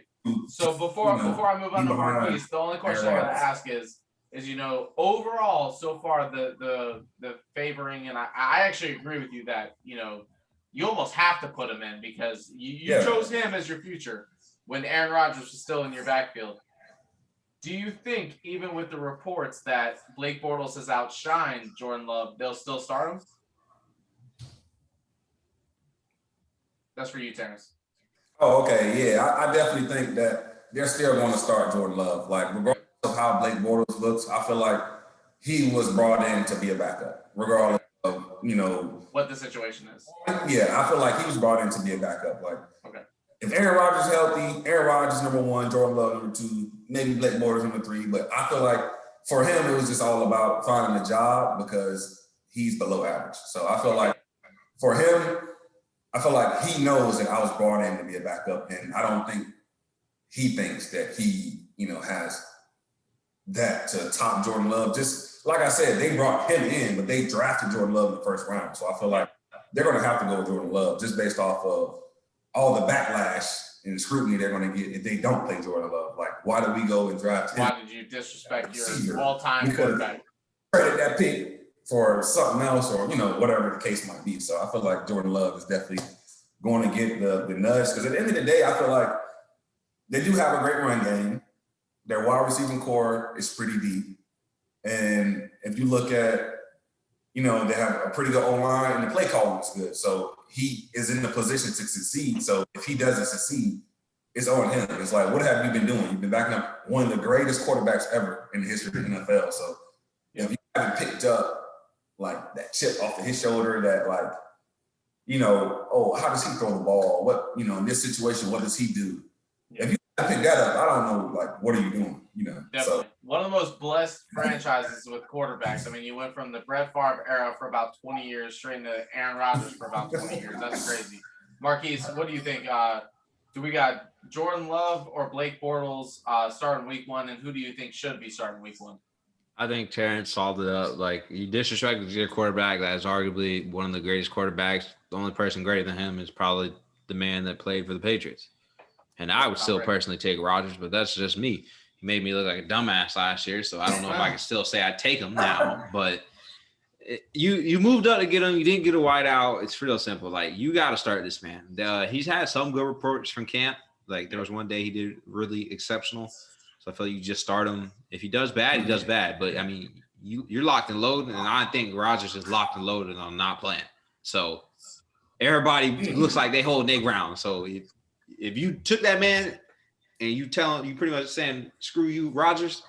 Speaker 1: So before I move on to Marquise, the only question I got to ask is overall so far the favoring, and I actually agree with you that you almost have to put him in because you chose him as your future when Aaron Rodgers was still in your backfield. Do you think even with the reports that Blake Bortles has outshined Jordan Love, they'll still start him? That's for you, Terrence.
Speaker 3: Oh, okay, yeah, I definitely think that they're still going to start Jordan Love. Like regardless of how Blake Bortles looks, I feel like he was brought in to be a backup, regardless of
Speaker 1: what the situation is.
Speaker 3: Yeah, I feel like he was brought in to be a backup. Like,
Speaker 1: okay,
Speaker 3: if Aaron Rodgers is healthy, Aaron Rodgers number 1, Jordan Love number 2, maybe Blake Bortles number 3. But I feel like for him, it was just all about finding a job because he's below average. So I feel like for him, I feel like he knows that I was brought in to be a backup, and I don't think he thinks that he, has that to top Jordan Love. Just like I said, they brought him in, but they drafted Jordan Love in the first round. So I feel like they're going to have to go with Jordan Love just based off of all the backlash and scrutiny they're going to get if they don't play Jordan Love. Like, why did we go and draft him?
Speaker 1: Why did you disrespect your all-time quarterback?
Speaker 3: Credit that pick for something else or, whatever the case might be. So I feel like Jordan Love is definitely going to get the nudge. Because at the end of the day, I feel like they do have a great run game. Their wide receiving core is pretty deep. And if you look at, they have a pretty good O-line and the play calling is good. So he is in the position to succeed. So if he doesn't succeed, it's on him. It's like, what have you been doing? You've been backing up one of the greatest quarterbacks ever in the history of the NFL. So if you haven't picked up like that chip off of his shoulder that like, how does he throw the ball? What, in this situation, what does he do? If you haven't picked that up, I don't know, like, what are you doing?
Speaker 1: Definitely. So, one of the most blessed franchises with quarterbacks. I mean, you went from the Brett Favre era for about 20 years straight into Aaron Rodgers for about 20 years. That's crazy. Marquise, what do you think? Do we got Jordan Love or Blake Bortles starting week 1? And who do you think should be starting week 1?
Speaker 2: I think Terrence solved it up. Like, you disrespected your quarterback that is arguably one of the greatest quarterbacks. The only person greater than him is probably the man that played for the Patriots. And I would still personally take Rodgers, but that's just me. He made me look like a dumbass last year, so I don't know if I can still say I take him now. But You moved up to get him. You didn't get a wideout. It's real simple. Like, you got to start this man. He's had some good reports from camp. Like, there was one day he did really exceptional. So I feel like you just start him. If he does bad, he does bad. But I mean, you're locked and loaded, and I think Rodgers is locked and loaded on not playing. So everybody looks like they holding their ground. So if you took that man and you tell him, you pretty much saying screw you, Rodgers,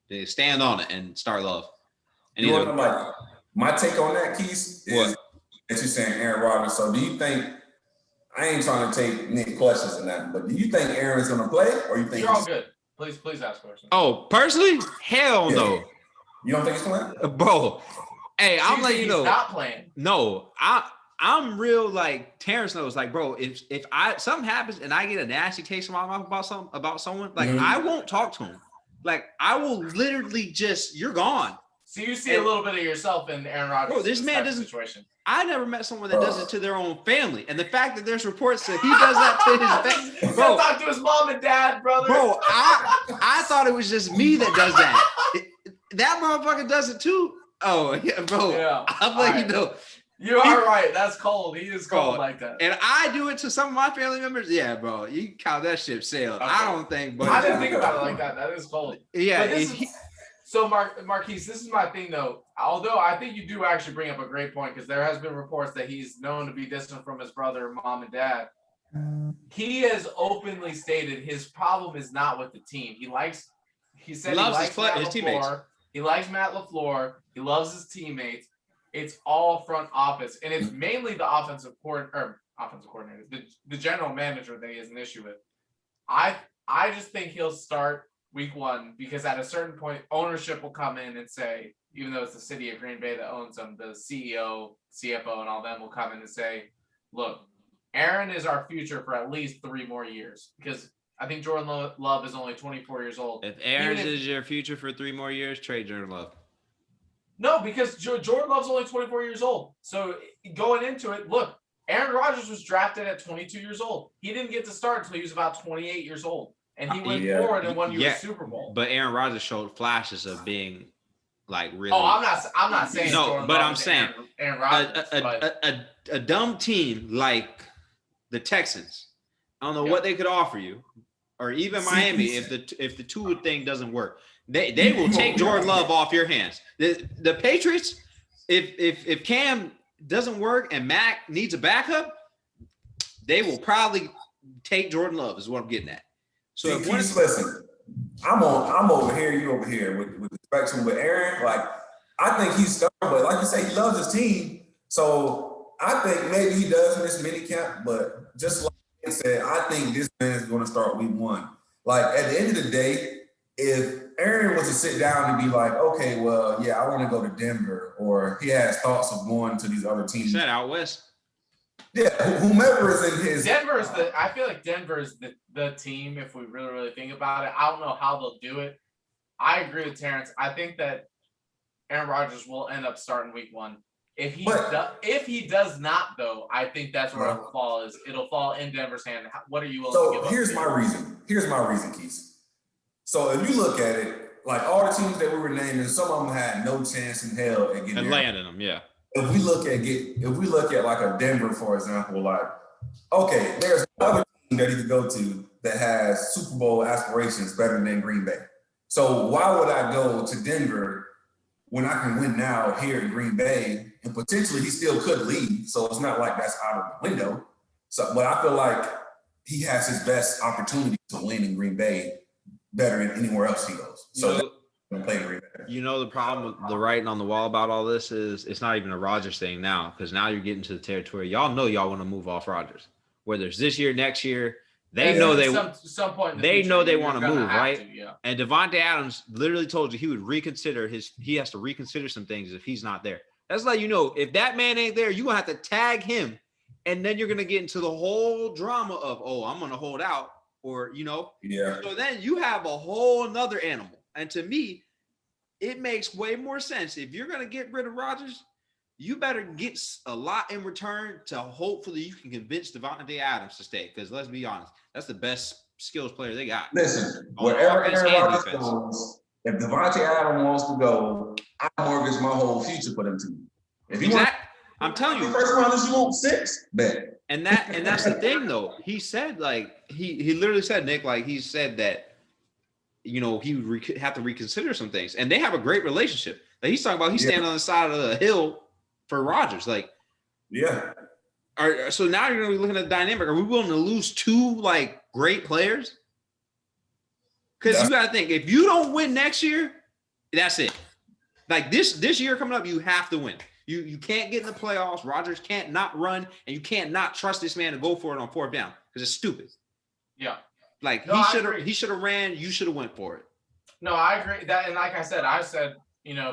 Speaker 2: then stand on it and start Love. And
Speaker 3: you want to like my take on that, Keith, is that you're saying Aaron Rodgers. So do you think? I ain't trying to take Nick questions or nothing, but do you think Aaron's going to play, or you think
Speaker 1: you're all good? Please ask questions.
Speaker 2: Oh, personally, hell no.
Speaker 3: You don't think he's playing,
Speaker 2: bro? Hey, I'm letting you know.
Speaker 1: He's not playing.
Speaker 2: No, I'm real. Like Terrence knows. Like, bro, if something happens and I get a nasty taste in my mouth about someone, like I won't talk to him. Like, I will literally just, you're gone.
Speaker 1: So you see a little bit of yourself in Aaron Rodgers.
Speaker 2: Bro, this man doesn't.
Speaker 1: Situation.
Speaker 2: I never met someone that does it to their own family, and the fact that there's reports that he does that to his family, bro.
Speaker 1: Talk to his mom and dad, brother.
Speaker 2: Bro, I thought it was just me that does that. That motherfucker does it too. Oh yeah, bro. Yeah. I'm letting you know.
Speaker 1: You are right. That's cold. He is cold like that.
Speaker 2: And I do it to some of my family members. Yeah, bro. You can count that ship sailed. Okay. I don't think. But
Speaker 1: I didn't think about it like that. That is cold.
Speaker 2: Yeah.
Speaker 1: So, Marquise, this is my thing, though. Although I think you do actually bring up a great point, because there has been reports that he's known to be distant from his brother, mom, and dad. He has openly stated his problem is not with the team. He likes his teammates. He likes Matt LaFleur. He loves his teammates. It's all front office, and it's mainly the offensive coordinator, the general manager that he has an issue with. I just think he'll start week 1, because at a certain point, ownership will come in and say, even though it's the city of Green Bay that owns them, the CEO, CFO, and all them will come in and say, look, Aaron is our future for at least 3 more years, because I think Jordan Love is only 24 years old.
Speaker 2: If Aaron is your future for 3 more years, trade Jordan Love.
Speaker 1: No, because Jordan Love's only 24 years old. So going into it, look, Aaron Rodgers was drafted at 22 years old. He didn't get to start until he was about 28 years old. And he went forward and won you a Super Bowl.
Speaker 2: But Aaron Rodgers showed flashes of being like really.
Speaker 1: Oh, I'm not saying.
Speaker 2: No,
Speaker 1: Jordan
Speaker 2: but
Speaker 1: Love
Speaker 2: I'm saying
Speaker 1: Aaron Rodgers.
Speaker 2: A dumb team like the Texans, I don't know what they could offer you, or even Miami if the Tua thing doesn't work, they will take Jordan Love off your hands. The Patriots, if Cam doesn't work and Mac needs a backup, they will probably take Jordan Love. Is what I'm getting at. So
Speaker 3: listen, I'm over here, you over here with the spectrum with Aaron. Like, I think he's stubborn, but like you say, he loves his team. So I think maybe he does miss minicamp, but just like I said, I think this man is going to start week 1. Like, at the end of the day, if Aaron was to sit down and be like, okay, well, yeah, I want to go to Denver, or he has thoughts of going to these other teams.
Speaker 2: Is that out west?
Speaker 3: Yeah, whomever is in his.
Speaker 1: I feel like Denver is the team, if we really think about it. I don't know how they'll do it. I agree with Terrence. I think that Aaron Rodgers will end up starting week 1. If he does not, though, I think that's where it'll fall. It'll fall in Denver's hand. What are you willing to give up?
Speaker 3: Here's my reason, Keith. So if you look at it, like all the teams that we were naming, some of them had no chance in hell at getting
Speaker 2: and landing them. Yeah.
Speaker 3: If we look at like a Denver, for example, like, okay, there's another team that he could go to that has Super Bowl aspirations better than Green Bay. So why would I go to Denver when I can win now here in Green Bay, and potentially he still could leave? So it's not like that's out of the window. So, but I feel like he has his best opportunity to win in Green Bay better than anywhere else he goes. So.
Speaker 2: You know, the problem with the writing on the wall about all this is it's not even a Rodgers thing now, because now you're getting to the territory. Y'all know y'all want to move off Rodgers, whether it's this year, next year. They know
Speaker 1: some point.
Speaker 2: They know they want to move, right?
Speaker 1: Yeah.
Speaker 2: And Devontae Adams literally told you he would reconsider he has to reconsider some things if he's not there. That's like, you know, if that man ain't there, you're gonna have to tag him, and then you're gonna get into the whole drama of, oh, I'm gonna hold out, or So then you have a whole nother animal. And to me, it makes way more sense. If you're going to get rid of Rodgers, you better get a lot in return to hopefully you can convince Devontae Adams to stay. Because let's be honest, that's the best skills player they got.
Speaker 3: Listen, wherever Aaron Rodgers goes, if Devontae Adams wants to go, I mortgage my whole future for them to. If you want
Speaker 2: I'm telling you,
Speaker 3: first rounders, you want 6. Bet.
Speaker 2: and that's the thing though. He said like he literally said, Nick, like he said that he would have to reconsider some things, and they have a great relationship. Like he's talking about, he's standing on the side of the hill for Rodgers. Like, so now you're gonna be looking at the dynamic. Are we willing to lose 2 like great players? Because you gotta think, if you don't win next year, that's it. Like this year coming up, you have to win. You can't get in the playoffs. Rodgers can't not run, and you can't not trust this man to go for it on 4th down because it's stupid.
Speaker 1: Yeah.
Speaker 2: Like he should have ran. You should have went for it.
Speaker 1: No, I agree that, and like I said,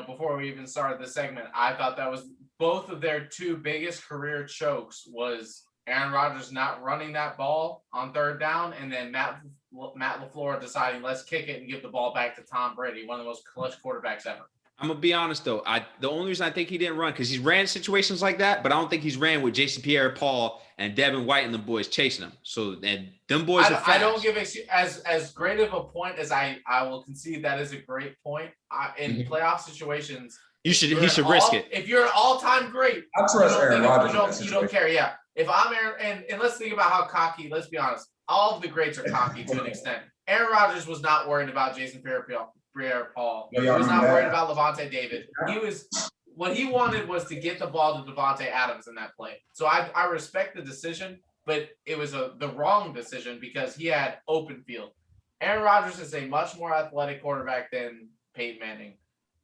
Speaker 1: before we even started the segment, I thought that was both of their 2 biggest career chokes was Aaron Rodgers not running that ball on 3rd down, and then Matt LaFleur deciding let's kick it and give the ball back to Tom Brady, one of the most clutch quarterbacks ever.
Speaker 2: I'm gonna be honest though. The only reason I think he didn't run because he's ran situations like that, but I don't think he's ran with Jason Pierre-Paul and Devin White and the boys chasing him. So and them boys are fast.
Speaker 1: I don't give as great of a point as I will concede that is a great point. In playoff situations, he should
Speaker 2: risk it.
Speaker 1: If you're an all-time great,
Speaker 3: I trust Aaron Rodgers.
Speaker 1: You don't care, yeah. If I'm Aaron, and let's think about how cocky. Let's be honest, all of the greats are cocky to an extent. Aaron Rodgers was not worried about Jason Pierre-Paul. He was not worried about Levante David. What he wanted was to get the ball to Devontae Adams in that play. So I respect the decision, but it was the wrong decision because he had open field. Aaron Rodgers is a much more athletic quarterback than Peyton Manning,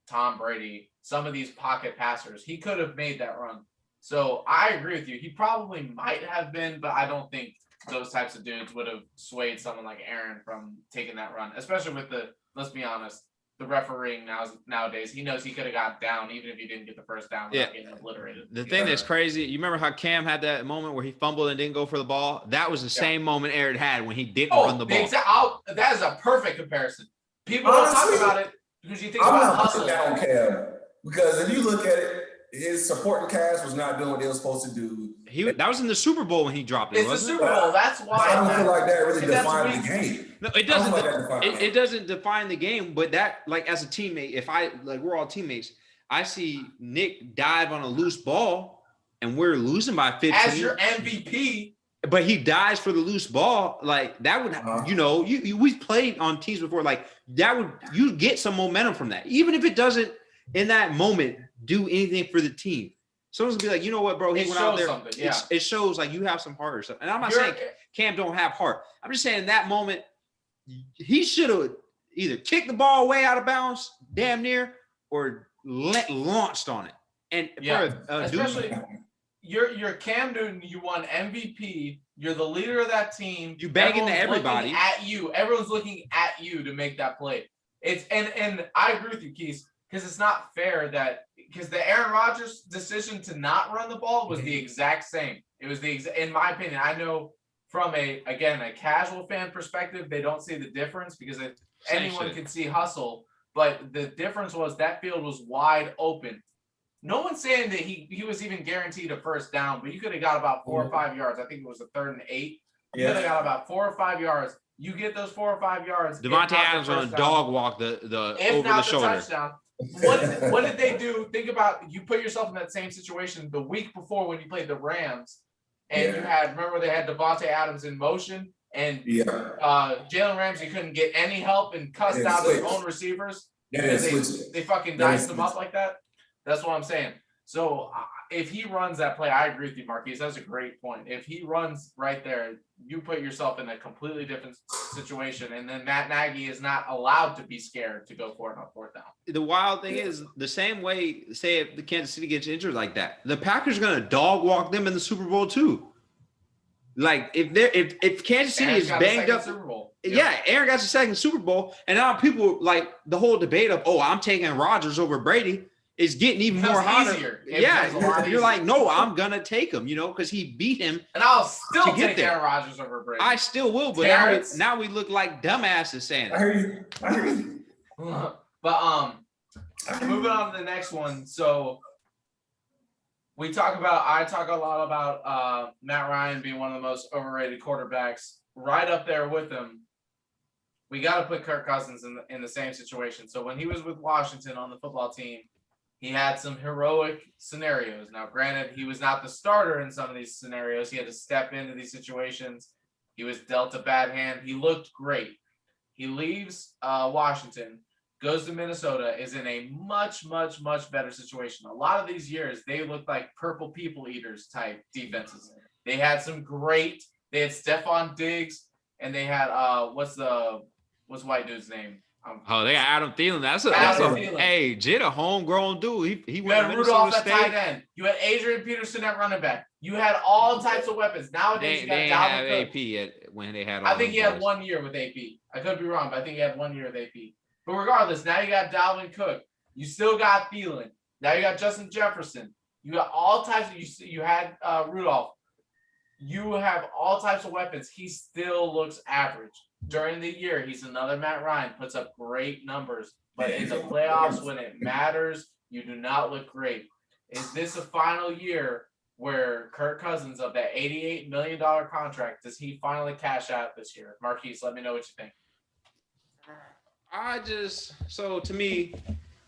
Speaker 1: Tom Brady, some of these pocket passers. He could have made that run. So I agree with you. He probably might have been, but I don't think those types of dudes would have swayed someone like Aaron from taking that run, especially with let's be honest, the refereeing nowadays. He knows he could have got down even if he didn't get the 1st down without getting obliterated.
Speaker 2: The thing that's crazy, you remember how Cam had that moment where he fumbled and didn't go for the ball? That was the same moment Aaron had when he didn't run the ball.
Speaker 1: That is a perfect comparison. People don't talk about it because you think about hustle.
Speaker 3: Down Cam, because if you look at it, his supporting cast was not doing what they were supposed to do.
Speaker 2: That was in the Super Bowl when he dropped it.
Speaker 1: It's the Super Bowl. That's why.
Speaker 3: I don't feel like that really defines the game.
Speaker 2: No, it doesn't. It doesn't define the game. But that, like, as a teammate, if we're all teammates, I see Nick dive on a loose ball, and we're losing by 15.
Speaker 1: As your MVP.
Speaker 2: But he dives for the loose ball. Like that would, we played on teams before. Like that would, you get some momentum from that, even if it doesn't in that moment do anything for the team. Someone's gonna be like, you know what, bro? He went out there. Yeah. It shows like you have some heart or something. And I'm not saying Cam don't have heart. I'm just saying in that moment, he should have either kicked the ball way out of bounds, damn near, or launched on it. And
Speaker 1: especially you're Cam Newton. You won MVP. You're the leader of that team.
Speaker 2: You banging to everybody
Speaker 1: at you. Everyone's looking at you to make that play. It's and I agree with you, Keith, because it's not fair because the Aaron Rodgers decision to not run the ball was the exact same. It was in my opinion. I know from a casual fan perspective, they don't see the difference because anyone can see hustle, but the difference was that field was wide open. No one's saying that he was even guaranteed a 1st down, but you could have got about 4 or 5 yards. I think it was a 3rd and 8. You could have got about 4 or 5 yards. You get those 4 or 5 yards.
Speaker 2: Devontae Adams on a dog walk the over the shoulder.
Speaker 1: Touchdown. What did they do? Think about, you put yourself in that same situation the week before when you played the Rams, and you remember they had Devontae Adams in motion, and Jalen Ramsey couldn't get any help and cussed out his own receivers because they fucking diced them up like that. That's what I'm saying. So if he runs that play, I agree with you, Marquise. That's a great point. If he runs right there, you put yourself in a completely different situation, and then Matt Nagy is not allowed to be scared to go for it on 4th down.
Speaker 2: The wild thing is the same way, say if the Kansas City gets injured like that, the Packers are going to dog walk them in the Super Bowl too. Like if Kansas City is banged up,
Speaker 1: Super Bowl.
Speaker 2: Aaron got the 2nd Super Bowl, and now people like the whole debate of I'm taking Rodgers over Brady. Is getting even more hotter. You're like, no, I'm gonna take him, because he beat him.
Speaker 1: And I'll still take Aaron Rodgers over Brady.
Speaker 2: I still will, but now we look like dumbasses saying it.
Speaker 3: I hear you.
Speaker 1: But moving on to the next one. So I talk a lot about Matt Ryan being one of the most overrated quarterbacks. Right up there with him, we got to put Kirk Cousins in the same situation. So when he was with Washington on the football team, He had some heroic scenarios. Now, granted, he was not the starter in some of these scenarios. He had to step into these situations. He was dealt a bad hand. He looked great. He leaves Washington, goes to Minnesota, is in a much, much, much better situation. A lot of these years, they looked like purple people eaters type defenses. They had they had Stephon Diggs, and they had what's white dude's name?
Speaker 2: Oh, they got Adam Thielen. That's a hey, Jid, a homegrown dude. He
Speaker 1: you had Rudolph at tight end. You had Adrian Peterson at running back. You had all types of weapons. Nowadays, you got Dalvin Cook.
Speaker 2: AP when they had.
Speaker 1: I think he had 1 year with AP. I could be wrong, but I think he had 1 year with AP. But regardless, now you got Dalvin Cook. You still got Thielen. Now you got Justin Jefferson. You got all types of. You had Rudolph. You have all types of weapons. He still looks average. During the year, he's another Matt Ryan, puts up great numbers. But in the playoffs, when it matters, you do not look great. Is this a final year where Kirk Cousins of that $88 million contract, does he finally cash out this year? Marquise, let me know what you think.
Speaker 2: So to me,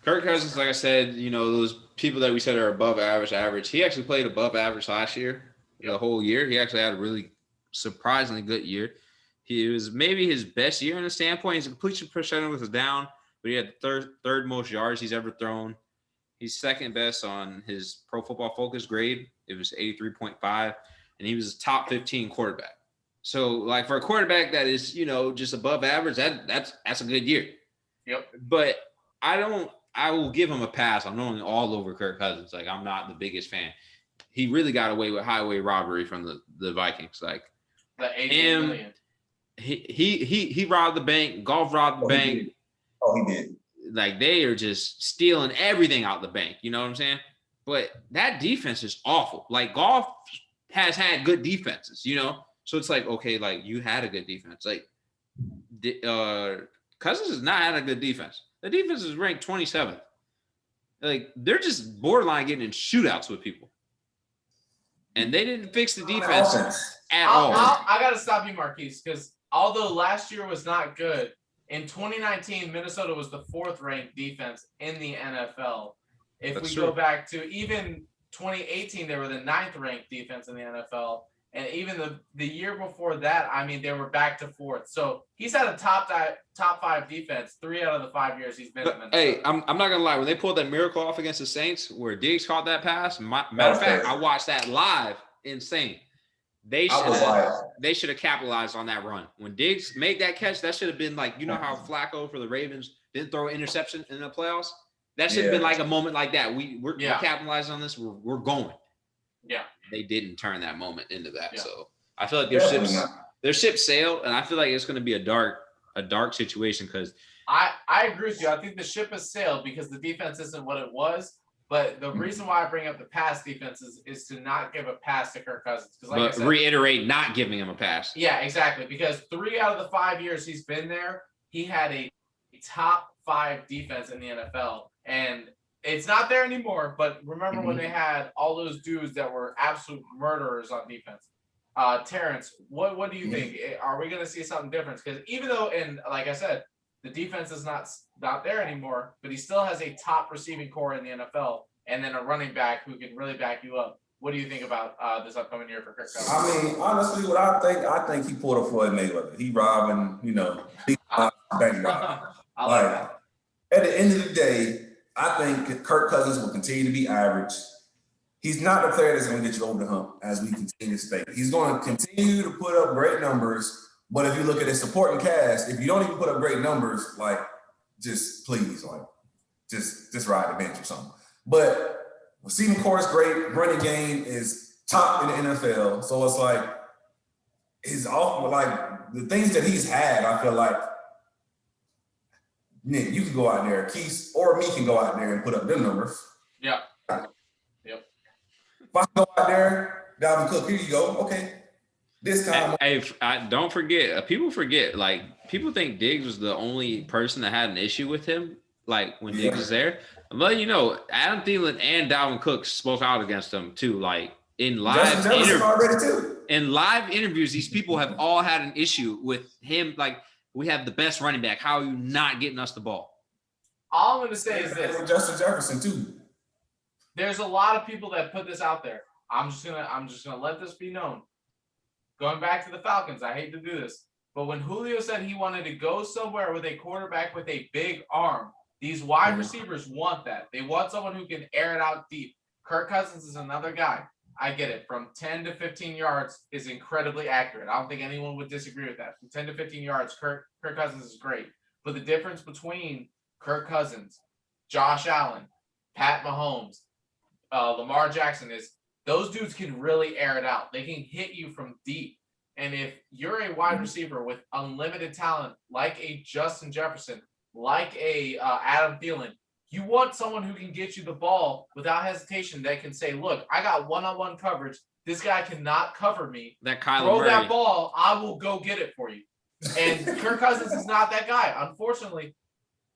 Speaker 2: Kirk Cousins, like I said, those people that we said are above average. He actually played above average last year, the whole year. He actually had a really surprisingly good year. He was maybe his best year in the standpoint. His completion percentage was down, but he had the third most yards he's ever thrown. He's second best on his Pro Football Focus grade. It was 83.5, and he was a top 15 quarterback. So, like, for a quarterback that is, just above average, that's a good year.
Speaker 1: Yep.
Speaker 2: But I will give him a pass. I'm going all over Kirk Cousins. Like, I'm not the biggest fan. He really got away with highway robbery from the Vikings. Like,
Speaker 1: the $88 million.
Speaker 2: He robbed the bank. Goff robbed the bank.
Speaker 3: He did.
Speaker 2: Like, they are just stealing everything out the bank. You know what I'm saying? But that defense is awful. Like, Goff has had good defenses, So it's like, okay, like, you had a good defense. Like, Cousins has not had a good defense. The defense is ranked 27th. Like, they're just borderline getting in shootouts with people. And they didn't fix the defense at all.
Speaker 1: I got to stop you, Marquise, because although last year was not good, in 2019, Minnesota was the 4th ranked defense in the NFL. If we go back to even 2018, they were the 9th ranked defense in the NFL. And even the year before that, I mean, they were back to 4th. So he's had a top 5 defense 3 out of the 5 years he's been in Minnesota. Hey,
Speaker 2: I'm not going to lie. When they pulled that miracle off against the Saints where Diggs caught that pass, matter of fact, I watched that live. Insane. They should have capitalized on that run. When Diggs made that catch, that should have been like, how Flacco for the Ravens didn't throw an interception in the playoffs? That should have been like a moment like that. We're capitalizing on this. We're going. Yeah. They didn't turn that moment into that. Yeah. So I feel like their ship sailed, and I feel like it's going to be a dark situation because
Speaker 1: I agree with you. I think the ship has sailed because the defense isn't what it was. But the reason why I bring up the pass defenses is to not give a pass to Kirk Cousins. Like
Speaker 2: I said, reiterate not giving him a pass.
Speaker 1: Yeah, exactly. Because 3 out of the 5 years he's been there, he had a top 5 defense in the NFL. And it's not there anymore. But remember when they had all those dudes that were absolute murderers on defense? Terrence, what do you think? Are we going to see something different? Because even though, like I said, the defense is not there anymore, but he still has a top receiving core in the NFL and then a running back who can really back you up. What do you think about this upcoming year for Kirk Cousins?
Speaker 3: I mean, honestly, what I think he pulled a Floyd Mayweather. He robbing, big bank rob.
Speaker 1: I like that.
Speaker 3: At the end of the day, I think Kirk Cousins will continue to be average. He's not the player that's going to get you over the hump as we continue to state. He's going to continue to put up great numbers. But if you look at his supporting cast, if you don't even put up great numbers, like, just please, like, just ride the bench or something. But receiving core is great. Running game is top in the NFL. So it's like, the things that he's had, I feel like, Nick, you can go out there, Keith or me can go out there and put up them numbers.
Speaker 1: Yeah.
Speaker 3: Yep. If I go out there, Dalvin Cook, here you go. Okay. This time,
Speaker 2: don't forget. People forget. Like, people think Diggs was the only person that had an issue with him. Like, when Diggs was there, but Adam Thielen and Dalvin Cook spoke out against him too. Like, in live interviews, these people have all had an issue with him. Like, we have the best running back. How are you not getting us the ball?
Speaker 1: All I'm going to say is this:
Speaker 3: Justin Jefferson too.
Speaker 1: there's a lot of people that put this out there. I'm just gonna let this be known. Going back to the Falcons, I hate to do this, but when Julio said he wanted to go somewhere with a quarterback with a big arm, these wide receivers want that. They want someone who can air it out deep. Kirk Cousins is another guy. I get it. From 10 to 15 yards is incredibly accurate. I don't think anyone would disagree with that. From 10 to 15 yards, Kirk Cousins is great. But the difference between Kirk Cousins, Josh Allen, Pat Mahomes, Lamar Jackson is those dudes can really air it out. They can hit you from deep. And if you're a wide receiver with unlimited talent, like a Justin Jefferson, like a Adam Thielen, you want someone who can get you the ball without hesitation that can say, look, I got one-on-one coverage. This guy cannot cover me.
Speaker 2: That Kyler
Speaker 1: Throw
Speaker 2: Murray.
Speaker 1: that ball. I will go get it for you. And Kirk Cousins is not that guy. Unfortunately,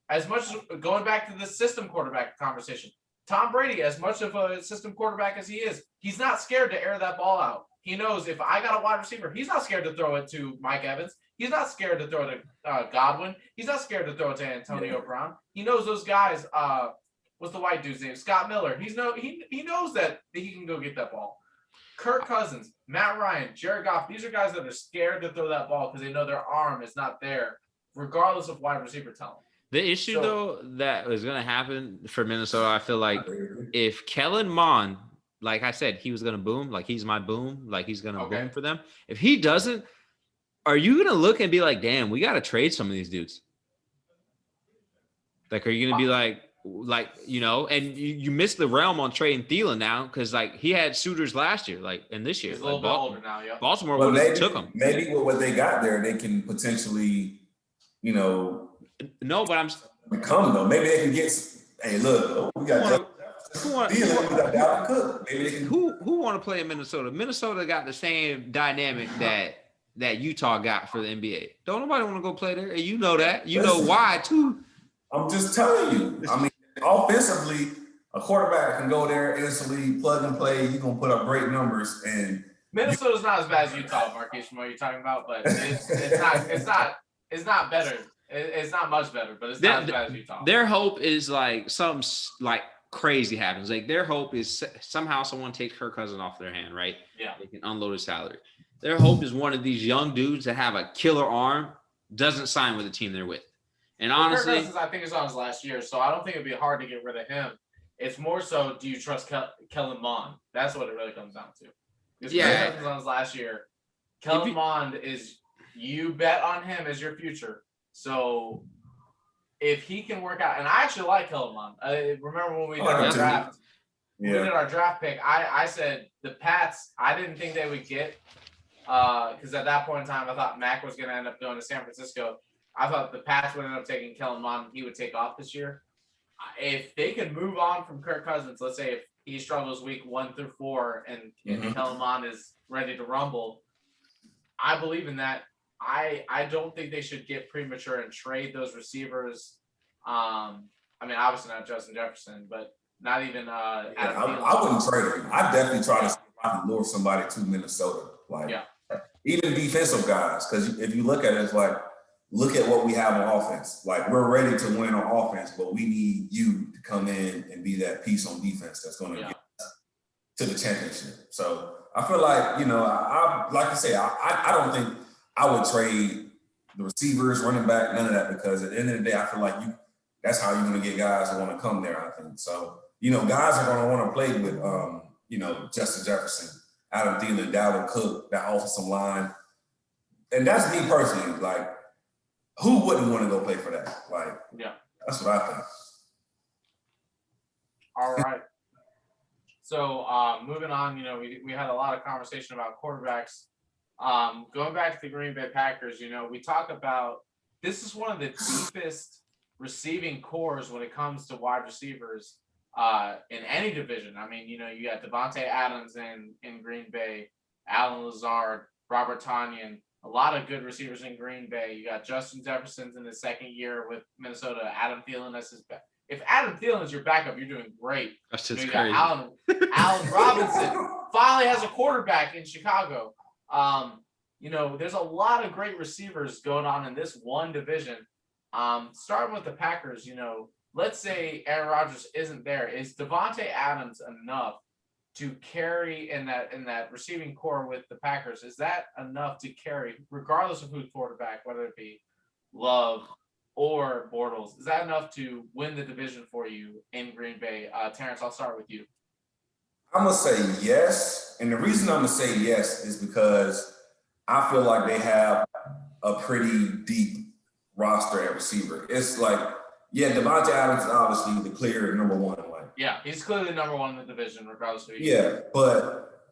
Speaker 1: as much as going back to the system quarterback conversation, Tom Brady, as much of a system quarterback as he is, he's not scared to air that ball out. He knows if I got a wide receiver, he's not scared to throw it to Mike Evans. He's not scared to throw it to Godwin. He's not scared to throw it to Antonio Brown. He knows those guys. What's the white dude's name? Scott Miller. He knows that he can go get that ball. Kirk Cousins, Matt Ryan, Jared Goff. These are guys that are scared to throw that ball because they know their arm is not there, regardless of wide receiver talent.
Speaker 2: The issue, though, that is going to happen for Minnesota, I feel like if Kellen Mond, like I said, he was going to boom, like he's my boom, like he's going to boom for them. If he doesn't, are you going to look and be like, damn, we got to trade some of these dudes? Like, are you going to be like, you know, and you missed the realm on trading Thielen now because, like, he had suitors last year, like, and this year.
Speaker 1: He's a
Speaker 2: like,
Speaker 1: little bit older now, yeah.
Speaker 2: Baltimore would have took him.
Speaker 3: Maybe with what they got there, they can potentially, you know.
Speaker 2: No, but I'm
Speaker 3: become though. Maybe they can get. Hey, look, we got. Who want
Speaker 2: to play in Minnesota? Minnesota got the same dynamic that Utah got for the NBA. Don't nobody want to go play there. And you know that. You know why too.
Speaker 3: I'm just telling you. I mean, offensively, a quarterback can go there instantly, plug and play. You're gonna put up great numbers. And
Speaker 1: Minnesota's not as bad as Utah, Marquise, from what you're talking about, but it's not better. It's not much better, but it's not as bad as Utah.
Speaker 2: Their hope is like something like crazy happens. Like their hope is somehow someone takes Kirk Cousins off their hand, right?
Speaker 1: Yeah.
Speaker 2: They can unload his salary. Their hope is one of these young dudes that have a killer arm doesn't sign with the team they're with. And honestly,
Speaker 1: Kirk Cousins, I think, is on his last year, so I don't think it'd be hard to get rid of him. It's more so, do you trust Kellen Mond? That's what it really comes down to. Because Kirk Cousins on his last year. Kellen Mond is, you bet on him as your future. So if he can work out, and I actually like Kellen Mond. Remember when we did our draft? We did our draft pick. I said the Pats, I didn't think they would get, because at that point in time, I thought Mac was going to end up going to San Francisco. I thought the Pats would end up taking Kellen Mond. He would take off this year. If they could move on from Kirk Cousins, let's say if he struggles week 1 through 4 and Kellen Mond is ready to rumble, I believe in that. I don't think they should get premature and trade those receivers. I mean, obviously not Justin Jefferson, but not even Adam Thielen.
Speaker 3: I wouldn't trade him. I'd definitely try to see if I can lure somebody to Minnesota. Like, even defensive guys, because if you look at it, it's like, look at what we have on offense. Like, we're ready to win on offense, but we need you to come in and be that piece on defense that's going to get us to the championship. So I feel like, you know, I like I say, I don't think I would trade the receivers, running back, none of that, because at the end of the day, I feel like that's how you're going to get guys that want to come there, I think. So, you know, guys are going to want to play with, you know, Justin Jefferson, Adam Thielen, Dalvin Cook, that offensive line. And that's me personally. Like, who wouldn't want to go play for that? Like, that's what I think.
Speaker 1: All right. So moving on, you know, we had a lot of conversation about quarterbacks. Going back to the Green Bay Packers, you know, we talk about this is one of the deepest receiving cores when it comes to wide receivers in any division. I mean, you know, you got Devontae Adams in Green Bay, Alan Lazard, Robert Tonyan, a lot of good receivers in Green Bay. You got Justin Jefferson's in his second year with Minnesota, Adam Thielen as his back. If Adam Thielen is your backup, you're doing great.
Speaker 2: That's just
Speaker 1: you
Speaker 2: crazy.
Speaker 1: Got Allen Robinson finally has a quarterback in Chicago. You know, there's a lot of great receivers going on in this one division. Starting with the Packers, you know, let's say Aaron Rodgers isn't there, is Devontae Adams enough to carry in that receiving core with the Packers? Is that enough to carry, regardless of who's quarterback, whether it be Love or Bortles? Is that enough to win the division for you in Green Bay? Terrence, I'll start with you.
Speaker 3: I'm gonna say yes, and the reason I'm gonna say yes is because I feel like they have a pretty deep roster at receiver. It's like, yeah, Devontae Adams is obviously the clear number one. Like,
Speaker 1: yeah, he's clearly number one in the division, regardless of who
Speaker 3: yeah, but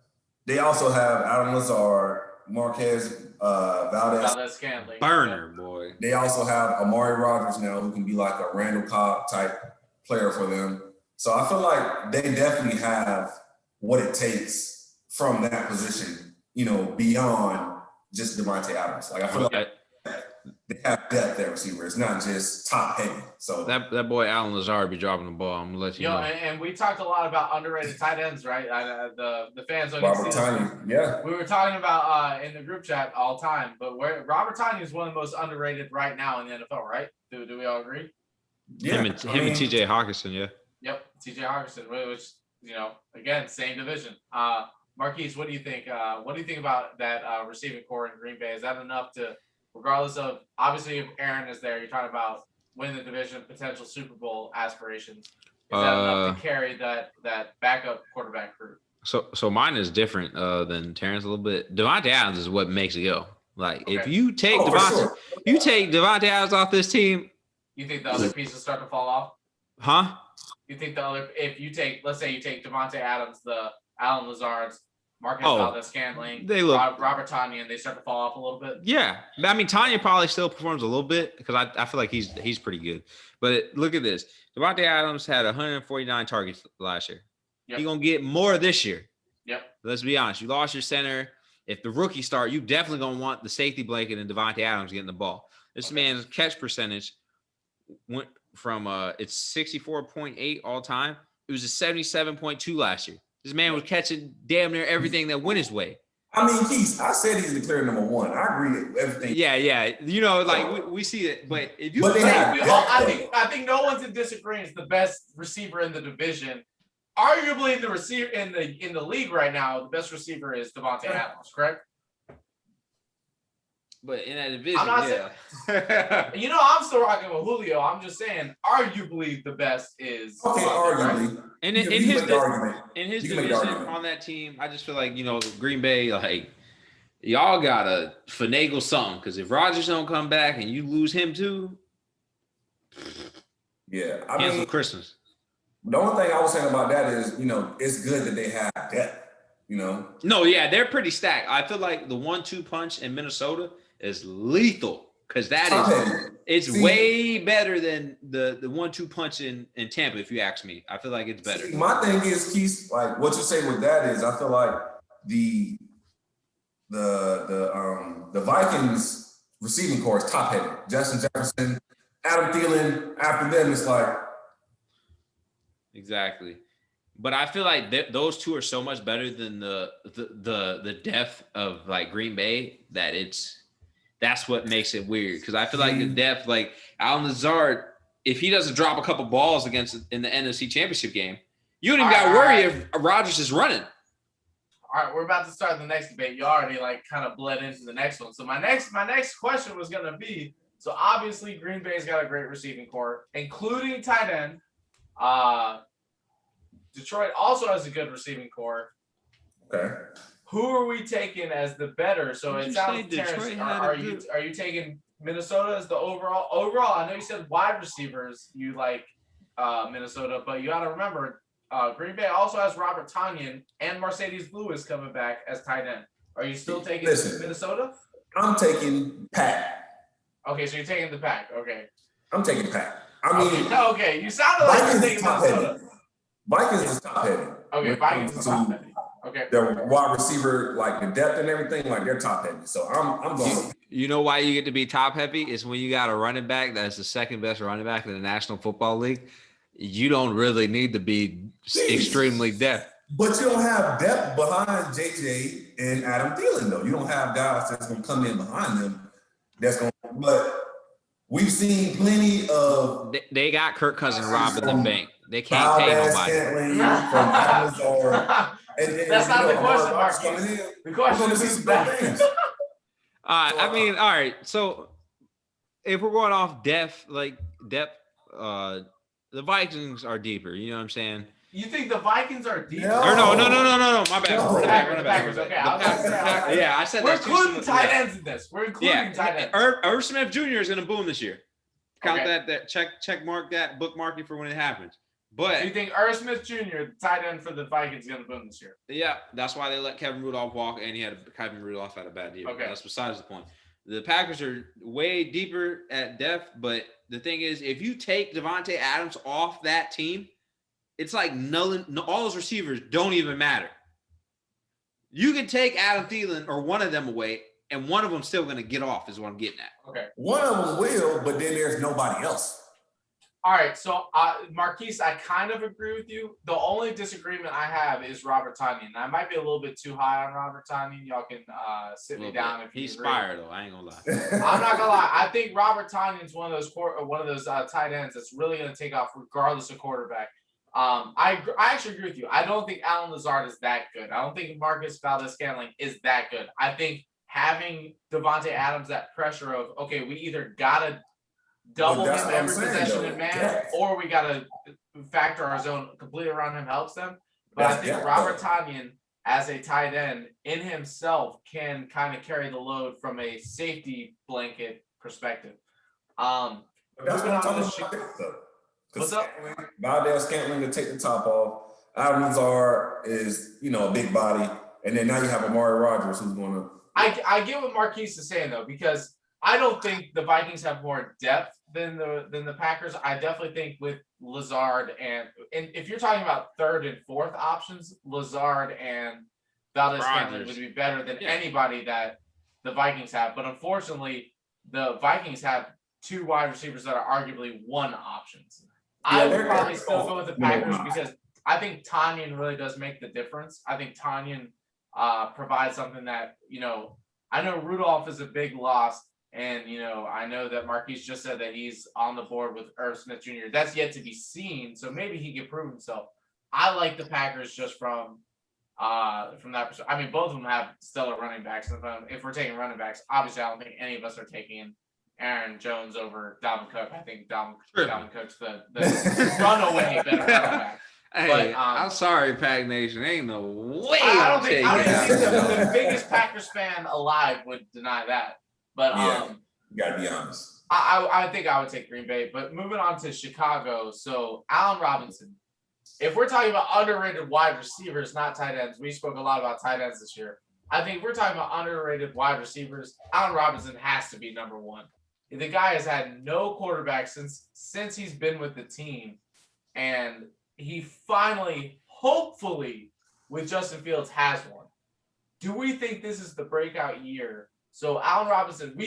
Speaker 3: they also have Adam Lazard, Marquez
Speaker 1: Valdez-Scantling.
Speaker 2: Burner, boy.
Speaker 3: They also have Amari Rodgers now, who can be like a Randall Cobb type player for them. So I feel like they definitely have what it takes from that position, beyond just Devontae Adams. Like, I feel like they have depth at receiver. It's not just top heavy. So
Speaker 2: that boy Alan Lazard be dropping the ball. I'm gonna let you know.
Speaker 1: And we talked a lot about underrated tight ends, right? The fans don't
Speaker 3: Robert Tonyan, yeah.
Speaker 1: We were talking about in the group chat all time, but Robert Tonyan is one of the most underrated right now in the NFL, right? Do we all agree?
Speaker 2: Yeah, him and TJ Hawkinson, yeah.
Speaker 1: Yep, TJ Hawkinson, which again, same division. Marquise, what do you think? What do you think about that receiving core in Green Bay? Is that enough to, regardless of, obviously if Aaron is there, you're talking about winning the division, potential Super Bowl aspirations. Is that enough to carry that backup quarterback group?
Speaker 2: So mine is different than Terrence a little bit. Devontae Adams is what makes it go. Like, if you take Devontae Adams off this team,
Speaker 1: you think the other pieces start to fall off?
Speaker 2: Huh?
Speaker 1: You think if you take, let's say you take Devontae Adams, the Alan Lazards, Marcus Valdez-Scantling, Robert Tonyan, they start to fall off a little bit?
Speaker 2: Yeah. I mean, Tonyan probably still performs a little bit because I feel like he's pretty good. But look at this. Devontae Adams had 149 targets last year. Yep. He's going to get more this year.
Speaker 1: Yep.
Speaker 2: Let's be honest. You lost your center. If the rookie start, you definitely going to want the safety blanket and Devontae Adams getting the ball. This man's catch percentage went from it's 64.8 all time. It was a 77.2 last year. This man was catching damn near everything that went his way.
Speaker 3: I mean, Keith, I said he's the clear number one. I agree with everything.
Speaker 2: Yeah. We see it, but if you,
Speaker 1: I think no one's in disagreement. It's the best receiver in the division. Arguably, the receiver in the league right now, the best receiver is Devontae Adams, correct?
Speaker 2: But in that division,
Speaker 1: saying, I'm still rocking with Julio. I'm just saying, arguably the best is
Speaker 3: arguably.
Speaker 1: Right?
Speaker 2: In his division on that team, I just feel like Green Bay, like, y'all gotta finagle something, because if Rodgers don't come back and you lose him too, cancel Christmas.
Speaker 3: The only thing I was saying about that is, it's good that they have depth.
Speaker 2: No, yeah, they're pretty stacked. I feel like the 1-2 punch in Minnesota is lethal, because it's way better than the 1-2 punch in Tampa, if you ask me. I feel like it's better.
Speaker 3: My thing is, Keith, like what you say with that is, I feel like the Vikings receiving core is top heavy. Justin Jefferson, Adam Thielen. After them, it's like
Speaker 2: exactly. But I feel like those two are so much better than the depth of like Green Bay that's what makes it weird. Because I feel like the depth, like Alan Lazard, if he doesn't drop a couple balls in the NFC Championship game, you don't even got to worry if Rodgers is running.
Speaker 1: All right, we're about to start the next debate. You already kind of bled into the next one. So my next question was going to be, so obviously Green Bay's got a great receiving core, including tight end. Detroit also has a good receiving core.
Speaker 3: Okay.
Speaker 1: Who are we taking as the better? So it sounds, Terrence, are you taking Minnesota as the overall? Overall, I know you said wide receivers you like Minnesota, but you got to remember Green Bay also has Robert Tonyan and Mercedes Lewis coming back as tight end. Are you still taking Minnesota?
Speaker 3: I'm taking Pat.
Speaker 1: Okay, so you're taking the Pack. Okay.
Speaker 3: I'm taking Pat. I mean,
Speaker 1: okay. You sounded like you're taking Minnesota.
Speaker 3: Vikings is top heavy.
Speaker 1: Okay, Vikings is top heavy. Okay.
Speaker 3: The wide receiver, like the depth and everything, like they're top heavy. So I'm going.
Speaker 2: You know why you get to be top heavy? It's when you got a running back that's the second best running back in the National Football League. You don't really need to be extremely depth.
Speaker 3: But you don't have depth behind JJ and Adam Thielen, though. You don't have guys that's going to come in behind them. That's going. But We've seen plenty of
Speaker 2: They got Kirk Cousins robbing the bank. They can't pay
Speaker 3: Valdez
Speaker 2: nobody.
Speaker 3: Scantling from Adam Lazard. And
Speaker 1: That's not the question,
Speaker 3: Marcus
Speaker 1: Marquise.
Speaker 3: coming in.
Speaker 1: The
Speaker 3: We're
Speaker 1: question
Speaker 3: going to
Speaker 1: is
Speaker 3: see
Speaker 1: who's
Speaker 3: some good
Speaker 1: back.
Speaker 3: things.
Speaker 2: I mean, all right. So if we're going off depth, the Vikings are deeper. You know what I'm saying?
Speaker 1: You think the Vikings are deep?
Speaker 3: No.
Speaker 2: Or no. My bad.
Speaker 3: No.
Speaker 2: Run it back.
Speaker 1: Packers, okay. I was gonna say,
Speaker 2: Yeah, I said
Speaker 1: we're
Speaker 2: that's too
Speaker 1: including
Speaker 2: soon.
Speaker 1: tight
Speaker 2: Yeah.
Speaker 1: ends in this. We're including tight ends.
Speaker 2: Irv Smith Jr. is going to boom this year. Count
Speaker 1: Okay.
Speaker 2: that check mark that, bookmark it for when it happens. But
Speaker 1: So you think Irv Smith Jr., the tight end for the Vikings, is going to boom this year?
Speaker 2: yeah, that's why they let Kevin Rudolph walk, and Kevin Rudolph had a bad year.
Speaker 1: Okay.
Speaker 2: That's besides the point. The Packers are way deeper at depth, but the thing is, if you take Devontae Adams off that team, it's like all those receivers don't even matter. You can take Adam Thielen or one of them away, and one of them's still going to get off, is what I'm getting at.
Speaker 1: Okay.
Speaker 3: One of them will, but then there's nobody else.
Speaker 1: All right. So, Marquise, I kind of agree with you. The only disagreement I have is Robert Tonyan. I might be a little bit too high on Robert Tonyan. Y'all can sit me down if you
Speaker 2: He's
Speaker 1: agree.
Speaker 2: fire, though. I ain't going to lie.
Speaker 1: I'm not gonna lie. I think Robert Tonyan's one of those tight ends that's really gonna take off regardless of quarterback. I actually agree with you. I don't think Alan Lazard is that good. I don't think Marcus Valdez-Scantling is that good. I think having Devontae Adams that pressure of, okay, we either gotta double him every possession in man, or we gotta factor our zone completely around him helps them. But I think Robert Tonyan as a tight end in himself can kind of carry the load from a safety blanket perspective.
Speaker 3: That's what I'm talking about.
Speaker 1: What's up?
Speaker 3: Valdez Scantling to take the top off. Adam Lazard is, a big body. And then now you have Amari Rodgers who's going to.
Speaker 1: I get what Marquise is saying, though, because I don't think the Vikings have more depth than the Packers. I definitely think with Lazard and if you're talking about third and fourth options, Lazard and Valdez-Scantling would be better than anybody that the Vikings have. But unfortunately, the Vikings have two wide receivers that are arguably one options. I would probably still go with the Packers because I think Tonyan really does make the difference. I think Tonyan provides something that, I know Rudolph is a big loss. And, I know that Marquise just said that he's on the board with Irv Smith Jr. That's yet to be seen. So maybe he can prove himself. I like the Packers just from that perspective. I mean, both of them have stellar running backs. If we're taking running backs, obviously I don't think any of us are taking Aaron Jones over Dalvin Cook. I think Dalvin Cook's the runaway better running back.
Speaker 2: Hey, but, I'm sorry, Pack Nation. Ain't no way.
Speaker 1: I don't think the biggest Packers fan alive would deny that. But
Speaker 3: you gotta be honest.
Speaker 1: I think I would take Green Bay. But moving on to Chicago, so Allen Robinson. If we're talking about underrated wide receivers, not tight ends, we spoke a lot about tight ends this year. I think if we're talking about underrated wide receivers, Allen Robinson has to be number one. The guy has had no quarterback since he's been with the team, and he finally, hopefully, with Justin Fields, has one. Do we think this is the breakout year? So Allen Robinson,